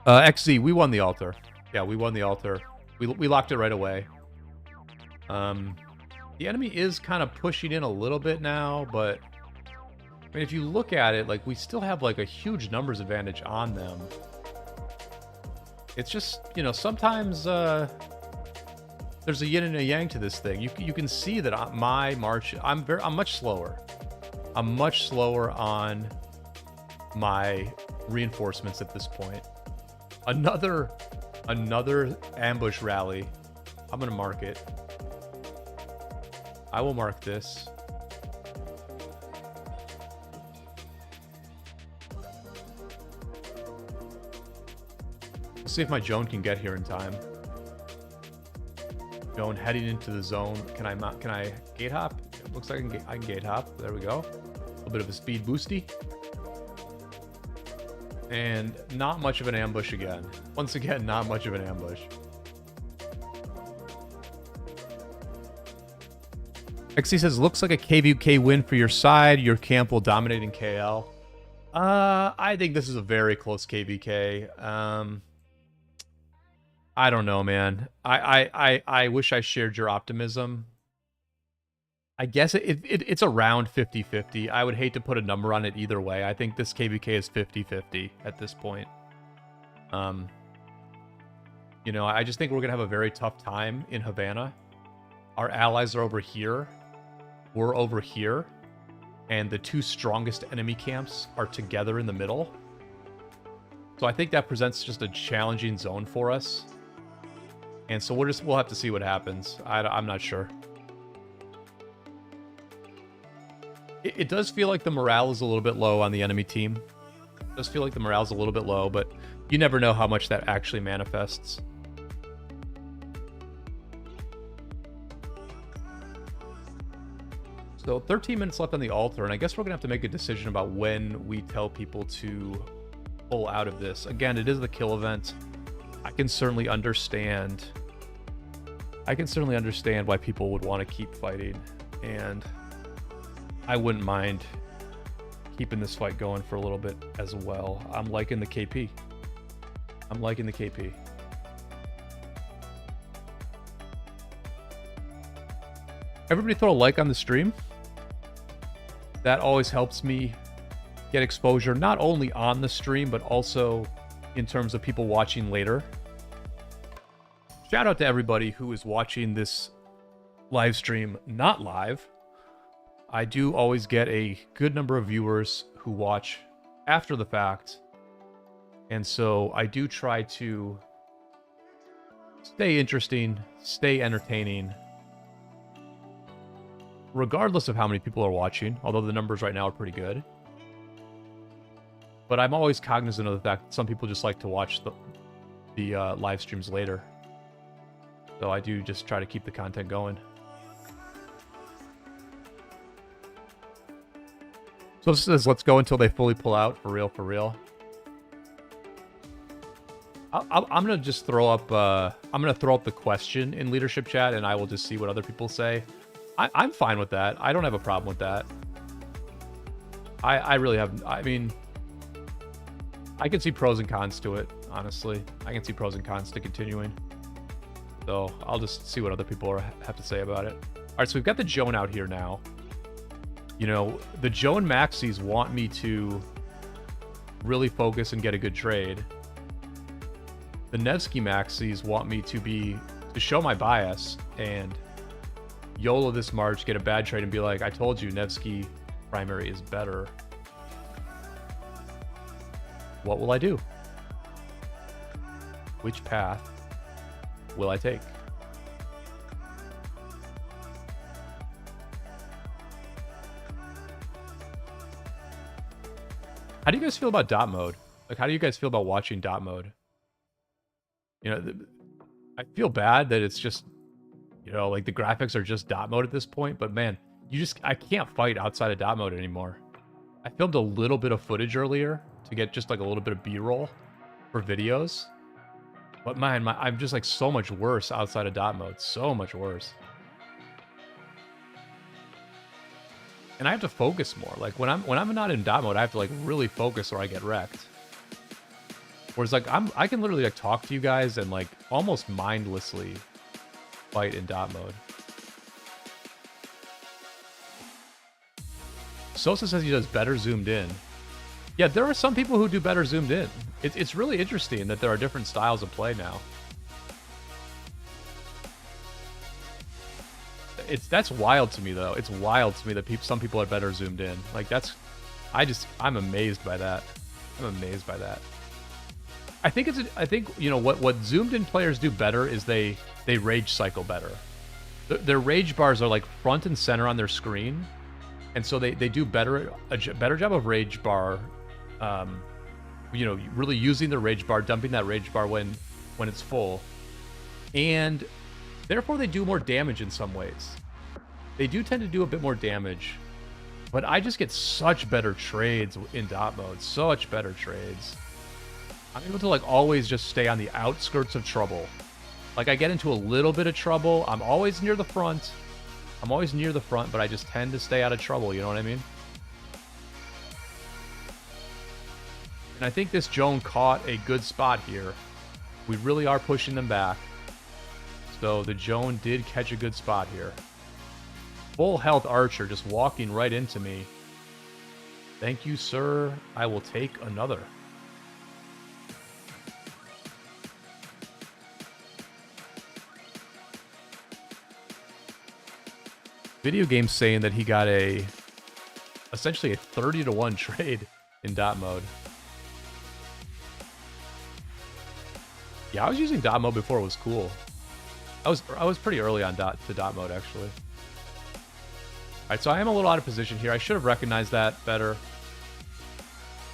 XZ, we won the altar. Yeah, we won the altar. We locked it right away. The enemy is kind of pushing in a little bit now, but I mean, if you look at it, like we still have like a huge numbers advantage on them. It's just, you know, sometimes there's a yin and a yang to this thing. You can see that my march, I'm much slower. I'm much slower on my reinforcements at this point. Another ambush rally. I'm gonna mark it. I will mark this. Let's see if my Joan can get here in time. Joan heading into the zone. Can I gate hop? It looks like I can gate hop. There we go. A little bit of a speed boosty. And not much of an ambush again. Once again, not much of an ambush. XC says, looks like a KvK win for your side. Your camp will dominate in KL. I think this is a very close KvK. I don't know, man. I wish I shared your optimism. I guess it's around 50-50. I would hate to put a number on it either way. I think this KvK is 50-50 at this point. You know, I just think we're going to have a very tough time in Havana. Our allies are over here. We're over here. and the two strongest enemy camps are together in the middle. So I think that presents just a challenging zone for us. And so we'll have to see what happens. I'm not sure. It does feel like the morale is a little bit low on the enemy team. It does feel like the morale is a little bit low, but you never know how much that actually manifests. So 13 minutes left on the altar, and I guess we're going to have to make a decision about when we tell people to pull out of this. Again, it is the kill event. I can certainly understand why people would want to keep fighting, and I wouldn't mind keeping this fight going for a little bit as well. I'm liking the KP. I'm liking the KP. Everybody throw a like on the stream. That always helps me get exposure, not only on the stream, but also in terms of people watching later. Shout out to everybody who is watching this live stream not live. I do always get a good number of viewers who watch after the fact. And so I do try to stay interesting, stay entertaining, regardless of how many people are watching, although the numbers right now are pretty good. But I'm always cognizant of the fact that some people just like to watch the live streams later. So I do just try to keep the content going. So this says, let's go until they fully pull out. For real, for real. I'm going to just throw up... I'm going to throw up the question in leadership chat, and I will just see what other people say. I'm fine with that. I don't have a problem with that. I really have... I mean... I can see pros and cons to it, honestly. I can see pros and cons to continuing. So I'll just see what other people have to say about it. All right, so we've got the Joan out here now. You know, the Joan Maxis want me to really focus and get a good trade. The Nevsky Maxis want me to show my bias and YOLO this March, get a bad trade, and be like, I told you Nevsky primary is better. What will I do? Which path will I take? How do you guys feel about dot mode? Like, how do you guys feel about watching dot mode? You know, I feel bad that it's just, you know, like the graphics are just dot mode at this point, but man, I can't fight outside of dot mode anymore. I filmed a little bit of footage earlier to get just like a little bit of B-roll for videos. But man, I'm just like so much worse outside of dot mode. So much worse. And I have to focus more. Like when I'm not in dot mode, I have to like really focus or I get wrecked. Whereas like I can literally like talk to you guys and like almost mindlessly fight in dot mode. Sosa says he does better zoomed in. Yeah, there are some people who do better zoomed in. It's really interesting that there are different styles of play now. That's wild to me though. It's wild to me that some people are better zoomed in. Like I'm amazed by that. I'm amazed by that. I think you know what zoomed in players do better is they rage cycle better. Their rage bars are like front and center on their screen, and so they do a better job of rage bar. You know, really using the rage bar, dumping that rage bar when it's full, and therefore they do more damage in some ways. They do tend to do a bit more damage, but I just get such better trades in dot mode. Such better trades. I'm able to like always just stay on the outskirts of trouble. Like I get into a little bit of trouble. I'm always near the front. But I just tend to stay out of trouble. You know what I mean? And I think this Joan caught a good spot here. We really are pushing them back. So the Joan did catch a good spot here. Full health Archer just walking right into me. Thank you, sir. I will take another. Video game saying that he got a essentially a 30-to-1 trade in dot mode. Yeah, I was using dot mode before it was cool. I was pretty early on dot mode actually. All right, so I am a little out of position here. I should have recognized that better.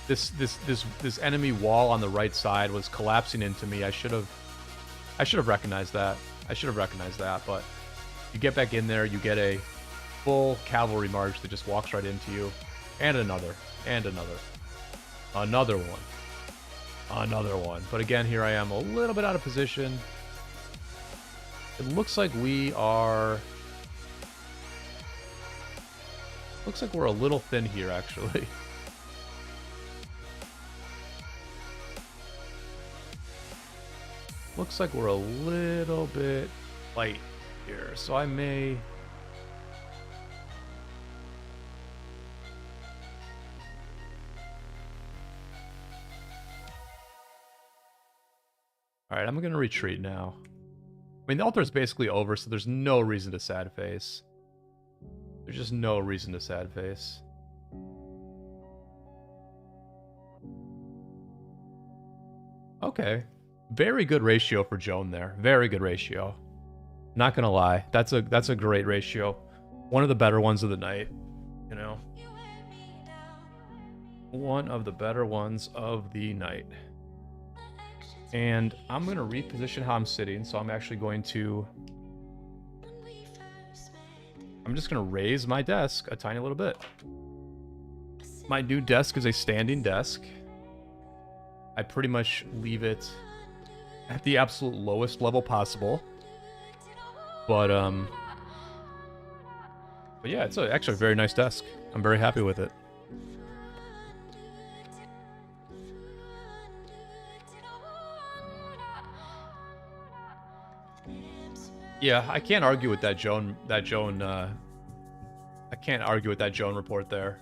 This enemy wall on the right side was collapsing into me. I should have recognized that. But you get back in there, you get a full cavalry march that just walks right into you, and another, another one. But again, here I am a little bit out of position. It looks like we're a little thin here, actually. Looks like we're a little bit light here, so I may... Alright, I'm gonna retreat now. I mean, the altar is basically over, so there's no reason to sad face. There's just no reason to sad face. Okay. Very good ratio for Joan there. Very good ratio. Not gonna lie. That's a great ratio. One of the better ones of the night, you know. One of the better ones of the night. And I'm going to reposition how I'm sitting, so I'm actually going to... I'm just going to raise my desk a tiny little bit. My new desk is a standing desk. I pretty much leave it at the absolute lowest level possible. But yeah, it's actually a very nice desk. I'm very happy with it. Yeah, I can't argue with that Joan. I can't argue with that Joan report there.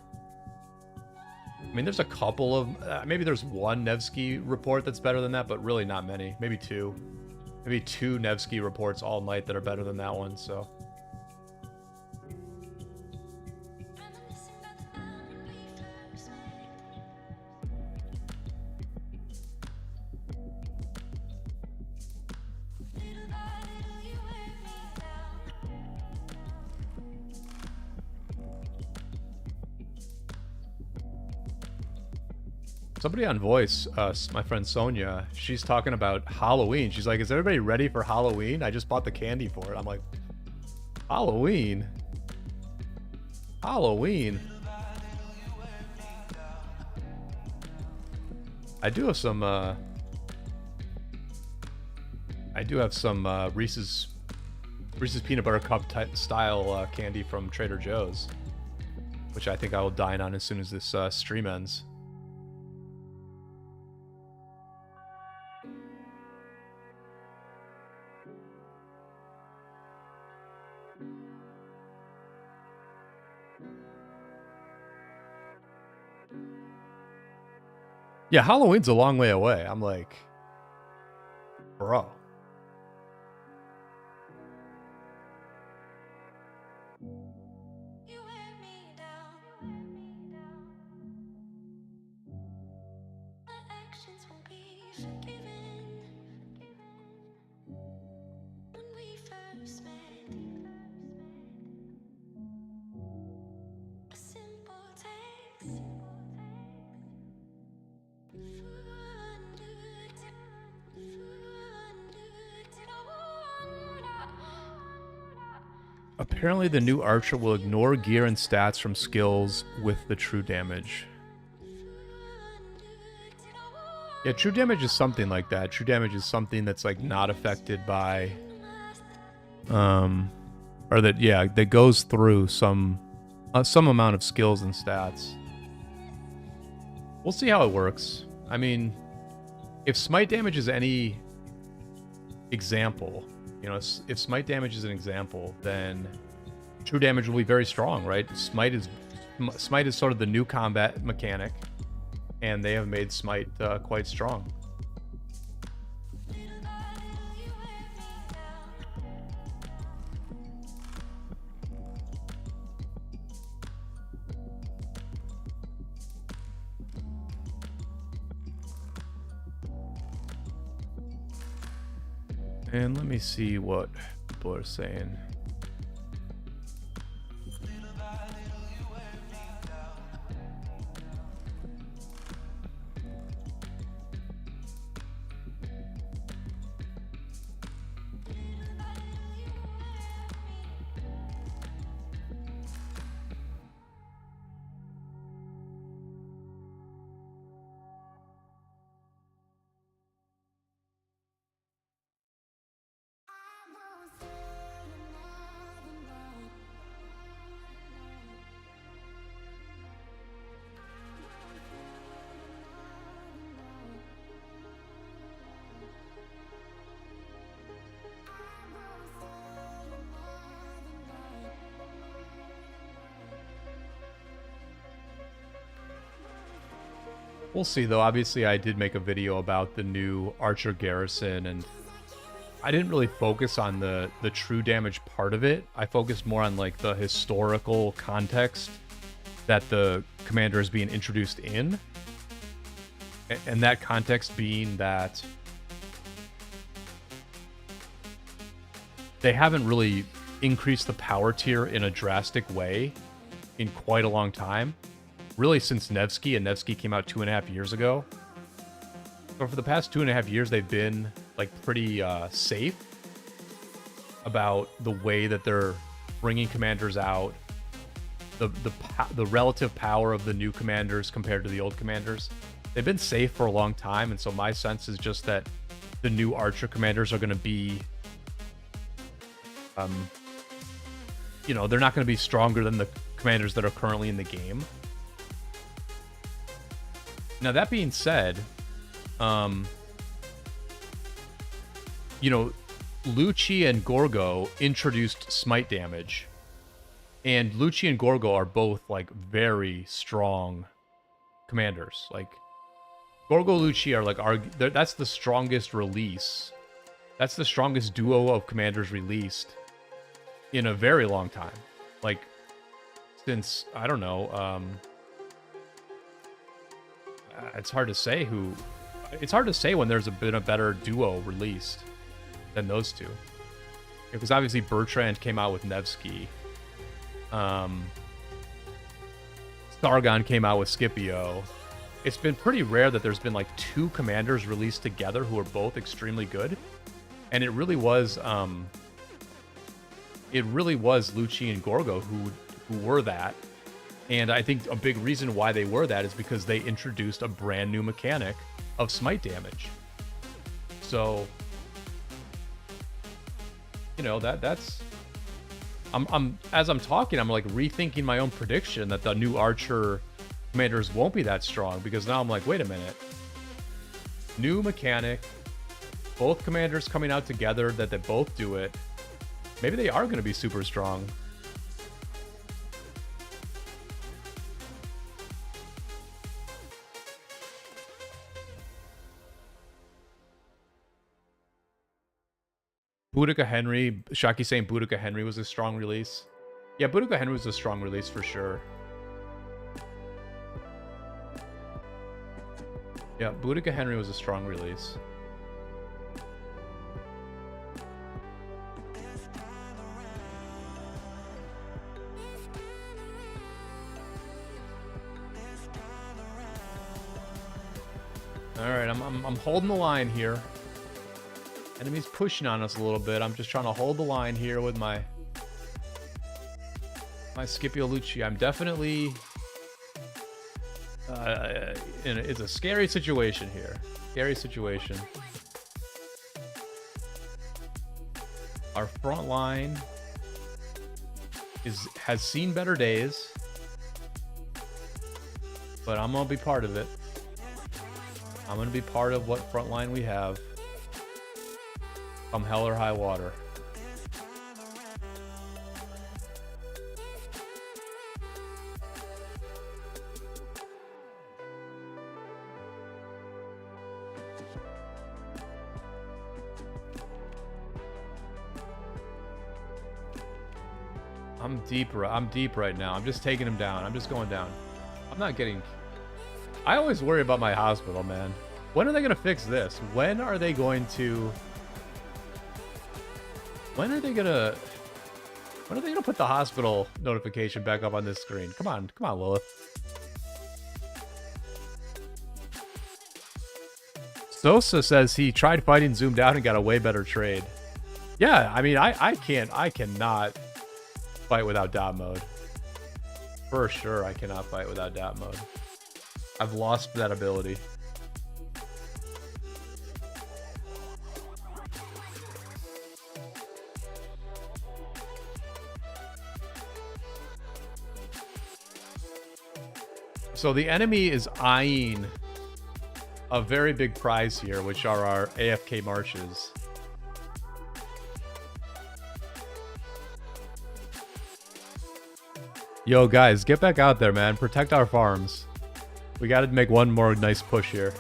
I mean, there's a couple of maybe there's one Nevsky report that's better than that, but really not many. Maybe two Nevsky reports all night that are better than that one. So. Somebody on voice, my friend Sonia, she's talking about Halloween. She's like, is everybody ready for Halloween? I just bought the candy for it. I'm like, Halloween? Halloween? I do have some Reese's peanut butter cup type style candy from Trader Joe's, which I think I will dine on as soon as this stream ends. Yeah, Halloween's a long way away. I'm like, bro. Apparently the new archer will ignore gear and stats from skills with the true damage. Yeah, true damage is something like that. True damage is something that's like not affected by or that that goes through some amount of skills and stats. We'll see how it works. I mean, if smite damage is any example, you know, if smite damage is an example, then true damage will be very strong, right? Smite is sort of the new combat mechanic, and they have made smite quite strong. And let me see what people are saying. We'll see, though. Obviously, I did make a video about the new Archer Garrison, and I didn't really focus on the true damage part of it. I focused more on, like, the historical context that the commander is being introduced in. And that context being that they haven't really increased the power tier in a drastic way in quite a long time. Really since Nevsky, and Nevsky came out 2.5 years ago. But for the past 2.5 years, they've been like pretty safe about the way that they're bringing commanders out, the relative power of the new commanders compared to the old commanders. They've been safe for a long time, and so my sense is just that the new Archer commanders are going to be, you know, they're not going to be stronger than the commanders that are currently in the game. Now, that being said, you know, Lucci and Gorgo introduced smite damage. And Lucci and Gorgo are both, like, very strong commanders. Like, Gorgo Lucci are, like, that's the strongest release. That's the strongest duo of commanders released in a very long time. Like, since, I don't know, it's hard to say who... It's hard to say when there's been a better duo released than those two. Because obviously Bertrand came out with Nevsky. Sargon came out with Scipio. It's been pretty rare that there's been like two commanders released together who are both extremely good. And it really was Lucci and Gorgo who were that. And I think a big reason why they were that is because they introduced a brand new mechanic of smite damage. So, you know, that's as I'm talking, I'm like rethinking my own prediction that the new Archer commanders won't be that strong, because now I'm like, wait a minute. New mechanic, both commanders coming out together, that they both do it. Maybe they are going to be super strong. Boudica Henry, Shaki saying Boudica Henry was a strong release. Yeah, Boudica Henry was a strong release for sure. Yeah, Boudica Henry was a strong release. All right, I'm holding the line here. Enemy's pushing on us a little bit. I'm just trying to hold the line here with my Scipio Lucci. I'm definitely it's a scary situation here. Scary situation. Our front line has seen better days, but I'm gonna be part of it. I'm gonna be part of what front line we have. Come hell or high water. I'm deep right now. I'm just taking him down. I'm just going down. I'm not getting... I always worry about my hospital, man. When are they going to fix this? When are they going to... When are they gonna put the hospital notification back up on this screen? Come on, Lilith. Sosa says he tried fighting zoomed out and got a way better trade. Yeah, I mean, I cannot fight without dot mode. For sure, I cannot fight without dot mode. I've lost that ability. So the enemy is eyeing a very big prize here, which are our AFK marches. Yo, guys, get back out there, man. Protect our farms. We got to make one more nice push here.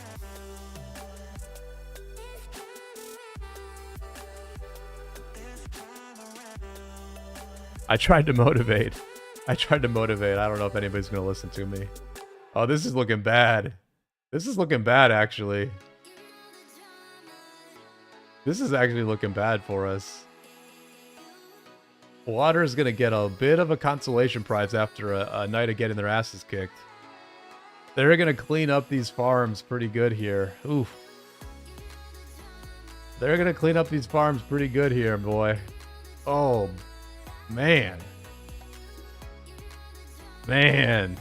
I tried to motivate. I don't know if anybody's going to listen to me. Oh, this is looking bad. This is looking bad, actually. This is actually looking bad for us. Water is going to get a bit of a consolation prize after a night of getting their asses kicked. They're going to clean up these farms pretty good here. Oof. They're going to clean up these farms pretty good here, boy. Oh, man. Man.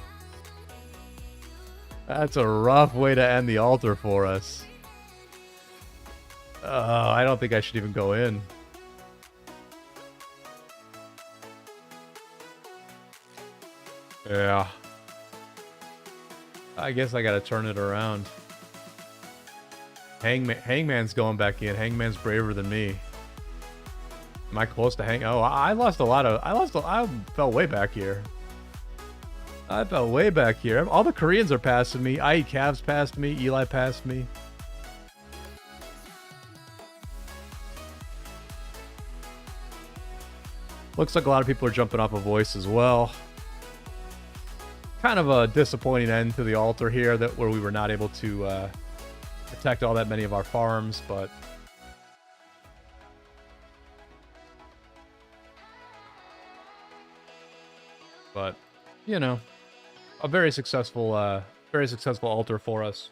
That's a rough way to end the altar for us. I don't think I should even go in. Yeah. I guess I gotta turn it around. Hangman's going back in. Hangman's braver than me. Am I close to hang? Oh, I fell way back here. I fell way back here. All the Koreans are passing me. I eat Cavs passed me. Eli passed me. Looks like a lot of people are jumping off a voice as well. Kind of a disappointing end to the altar here, where we were not able to protect all that many of our farms, but you know, a very successful altar for us.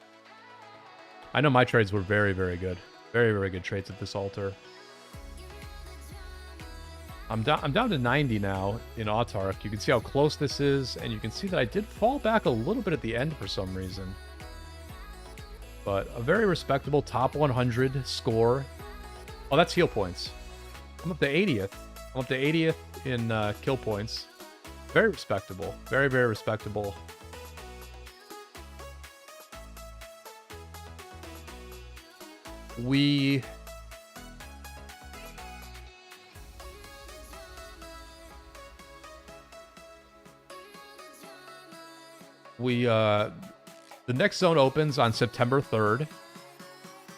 I know my trades were very, very good. Very, very good trades at this altar. I'm down to 90 now in Autark. You can see how close this is, and you can see that I did fall back a little bit at the end for some reason. But a very respectable top 100 score. Oh, that's heal points. I'm up to 80th. I'm up to 80th in kill points. Very respectable. Very, very respectable. We... the next zone opens on September 3rd.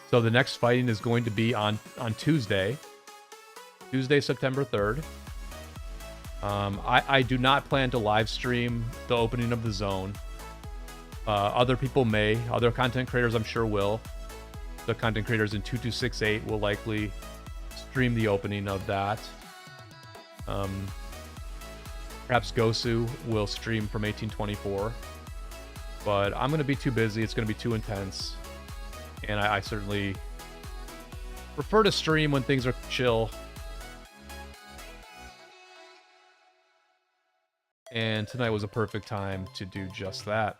So the next fighting is going to be on Tuesday. Tuesday, September 3rd. I do not plan to live stream the opening of the zone. Other people may. Other content creators, I'm sure, will. The content creators in 2268 will likely stream the opening of that. Perhaps Gosu will stream from 1824. But I'm going to be too busy. It's going to be too intense. And I certainly prefer to stream when things are chill. And tonight was a perfect time to do just that.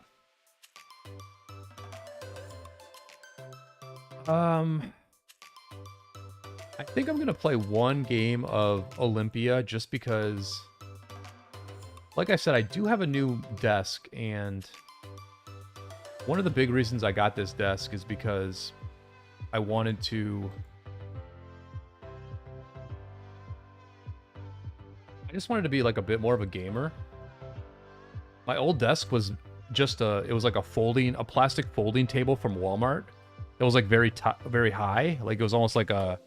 I think I'm going to play one game of Olympia just because, like I said, I do have a new desk, and one of the big reasons I got this desk is because I wanted to... I just wanted to be like a bit more of a gamer. My old desk was just it was like a plastic folding table from Walmart. It was like very high. Like it was almost like a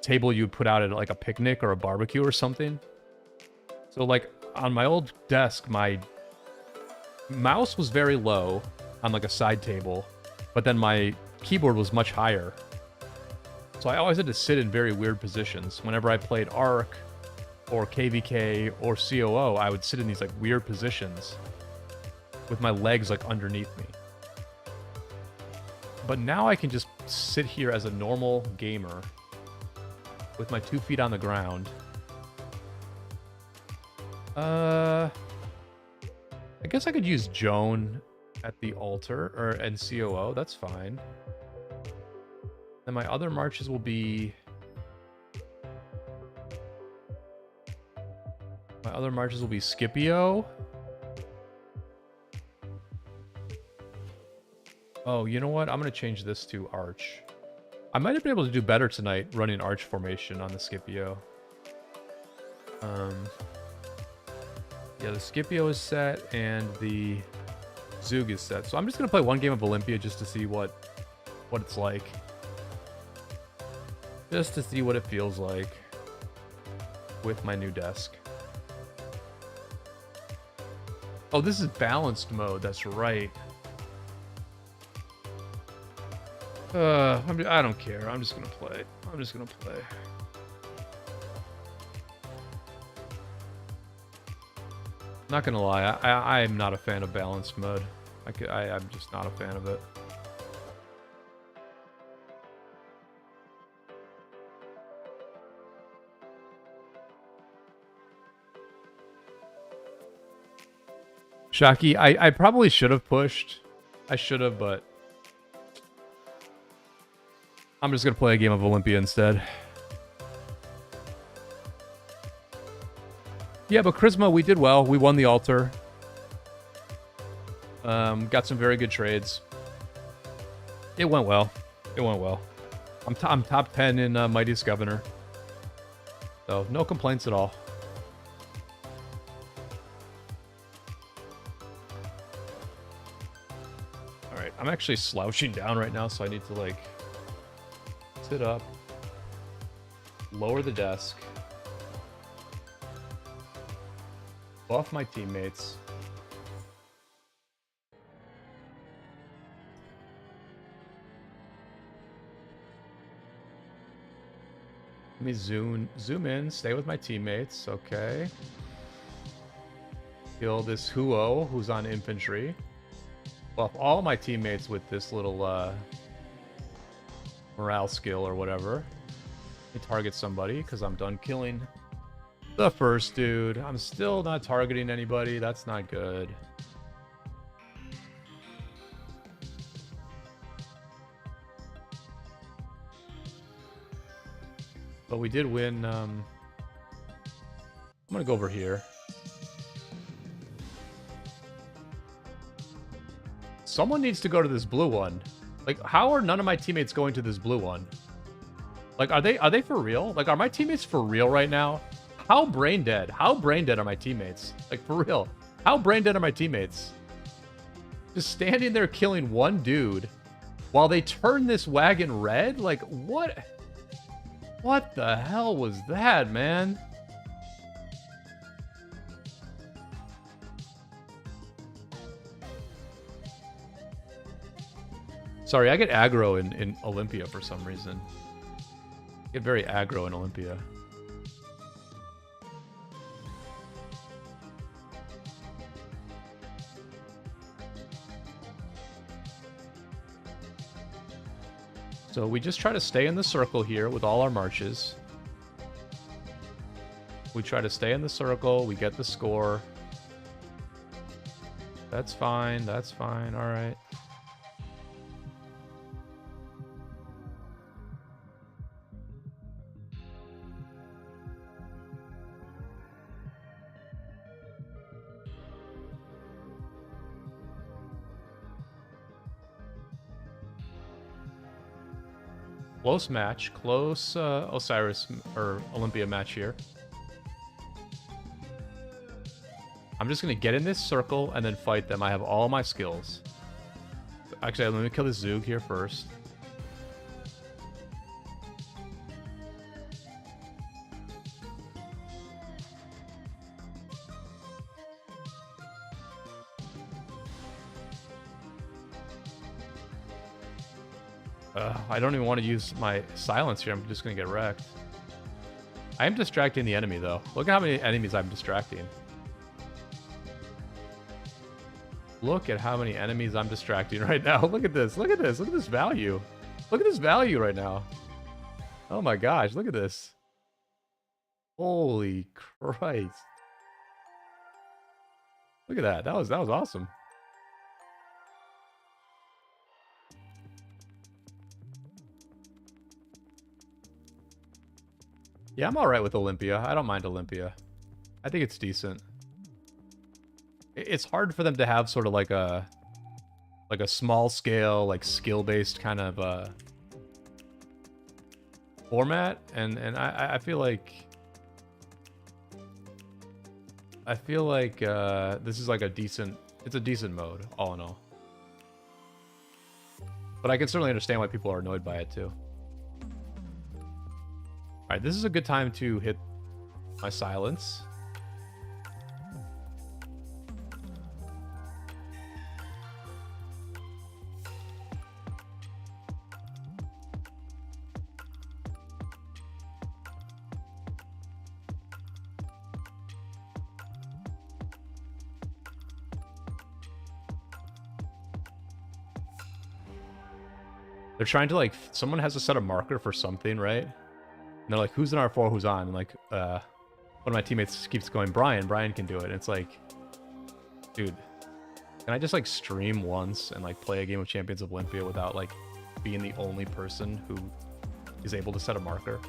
table you put out at like a picnic or a barbecue or something. So like on my old desk, my mouse was very low on like a side table, but then my keyboard was much higher. So I always had to sit in very weird positions. Whenever I played Arc or KvK or COO, I would sit in these like weird positions with my legs like underneath me. But now I can just sit here as a normal gamer with my 2 feet on the ground. I guess I could use Joan at the altar or and COO. That's fine. Then my other marches will be... My other marches will be Scipio. Oh, you know what? I'm going to change this to Arch. I might have been able to do better tonight running Arch formation on the Scipio. Yeah, the Scipio is set and the Zug is set. So I'm just going to play one game of Olympia just to see what it's like. Just to see what it feels like with my new desk. Oh, this is balanced mode. That's right. I don't care. I'm just gonna play. I'm just gonna play. Not gonna lie, I'm not a fan of balanced mode. I'm just not a fan of it. Shaki, I probably should have pushed. I should have, but I'm just going to play a game of Olympia instead. Yeah, but Charisma, we did well. We won the altar. Got some very good trades. It went well. It went well. I'm top 10 in Mightiest Governor. So, no complaints at all. Alright, I'm actually slouching down right now, so I need to, like, sit up, lower the desk, buff my teammates. Let me zoom in, stay with my teammates, okay. Kill this Huo, who's on infantry. Buff all my teammates with this little morale skill or whatever. Let me target somebody, because I'm done killing the first dude. I'm still not targeting anybody, that's not good. But we did win. I'm gonna go over here. Someone needs to go to this blue one. Like, how are none of my teammates going to this blue one? Like, are they for real? Like, are my teammates for real right now? How brain dead? How brain dead are my teammates? Like, for real. How brain dead are my teammates? Just standing there killing one dude while they turn this wagon red? Like, what? What the hell was that, man? Sorry, I get aggro in Olympia for some reason. I get very aggro in Olympia. So we just try to stay in the circle here with all our marches. We try to stay in the circle, we get the score. That's fine, all right. Close match, close Osiris or Olympia match here. I'm just gonna get in this circle and then fight them. I have all my skills. Actually, let me kill this Zug here first. I don't even want to use my silence here. I'm just going to get wrecked. I am distracting the enemy, though. Look at how many enemies I'm distracting. Look at how many enemies I'm distracting right now. Look at this. Look at this. Look at this value. Look at this value right now. Oh my gosh. Look at this. Holy Christ. Look at that. That was awesome. Yeah, I'm all right with Olympia. I don't mind Olympia. I think it's decent. It's hard for them to have sort of like a small scale, like skill-based kind of format, and I feel like this is like it's a decent mode, all in all. But I can certainly understand why people are annoyed by it too. Alright, this is a good time to hit my silence. They're trying to, like, someone has to set a marker for something, right? And they're like, who's in R4, who's on? And like, one of my teammates keeps going, Brian can do it. And it's like, dude, can I just like stream once and like play a game of Champions of Olympia without like being the only person who is able to set a marker?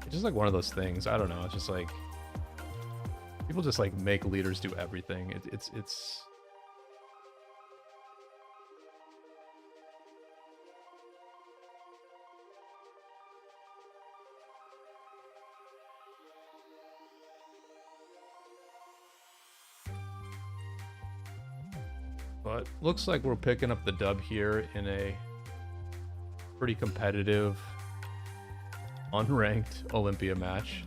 It's just like one of those things. I don't know. It's just like, people just like make leaders do everything. It's But looks like we're picking up the dub here in a pretty competitive, unranked Olympia match.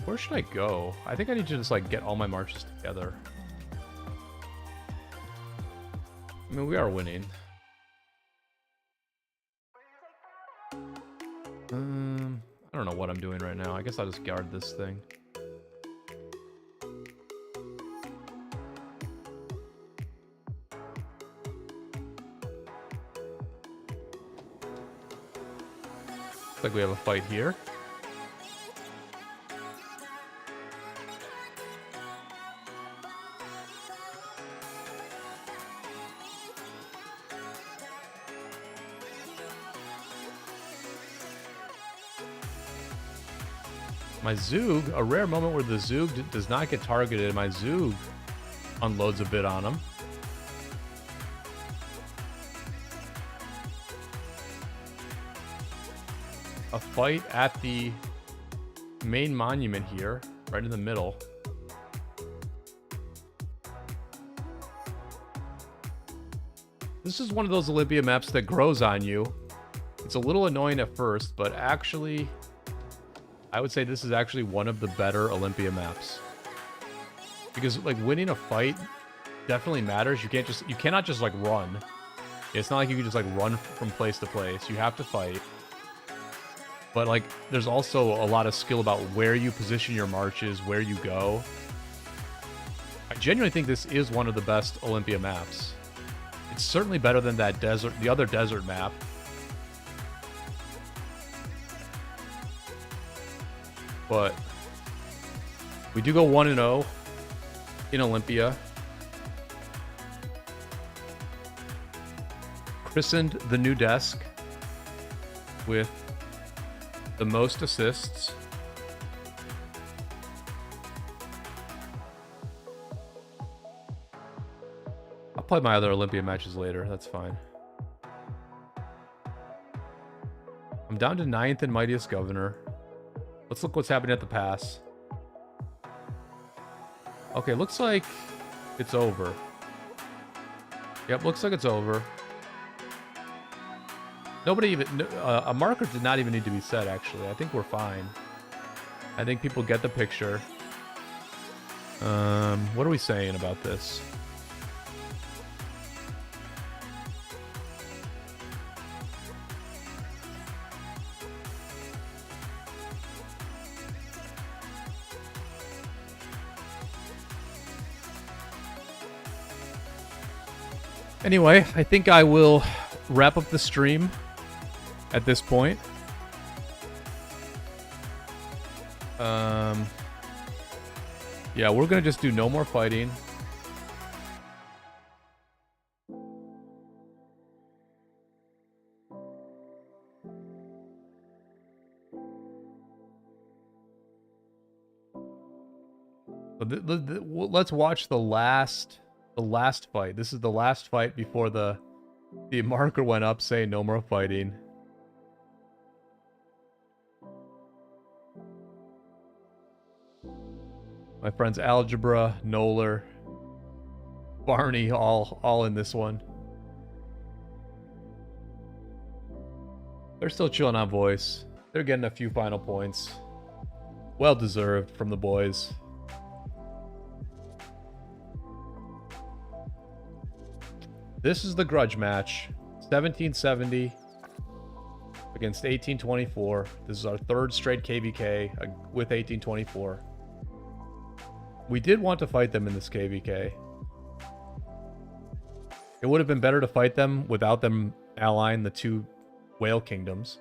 Where should I go? I think I need to just like get all my marches together. I mean, we are winning. I don't know what I'm doing right now. I guess I'll just guard this thing. Looks like we have a fight here. My Zoog, a rare moment where the Zoog does not get targeted. My Zoog unloads a bit on him. A fight at the main monument here, right in the middle. This is one of those Olympia maps that grows on you. It's a little annoying at first, but actually, I would say this is actually one of the better Olympia maps. Because like winning a fight definitely matters. You cannot just like run. It's not like you can just like run from place to place. You have to fight. But like there's also a lot of skill about where you position your marches, where you go. I genuinely think this is one of the best Olympia maps. It's certainly better than that the other desert map. But we do go 1-0 in Olympia. Christened the new desk with the most assists. I'll play my other Olympia matches later. That's fine. I'm down to 9th in Mightiest Governor. Let's look what's happening at the pass. Okay, looks like it's over. Yep, looks like it's over. Nobody even... a marker did not even need to be set, actually. I think we're fine. I think people get the picture. What are we saying about this? Anyway, I think I will wrap up the stream at this point. Yeah, we're gonna just do no more fighting. But let's watch the last fight. This is the last fight before the marker went up saying no more fighting. My friends Algebra, Nolar, Barney, all in this one. They're still chilling on voice. They're getting a few final points. Well deserved from the boys. This is the grudge match. 1770 against 1824. This is our third straight KvK with 1824. We did want to fight them in this KvK. It would have been better to fight them without them allying the two whale kingdoms.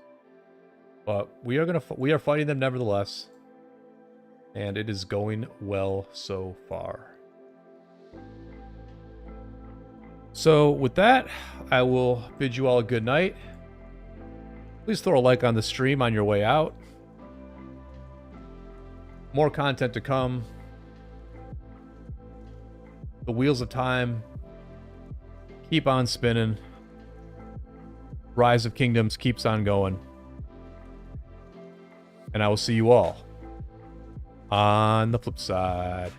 But we are fighting them nevertheless. And it is going well so far. So with that, I will bid you all a good night. Please throw a like on the stream on your way out. More content to come. The wheels of time keep on spinning. Rise of Kingdoms keeps on going. And I will see you all on the flip side.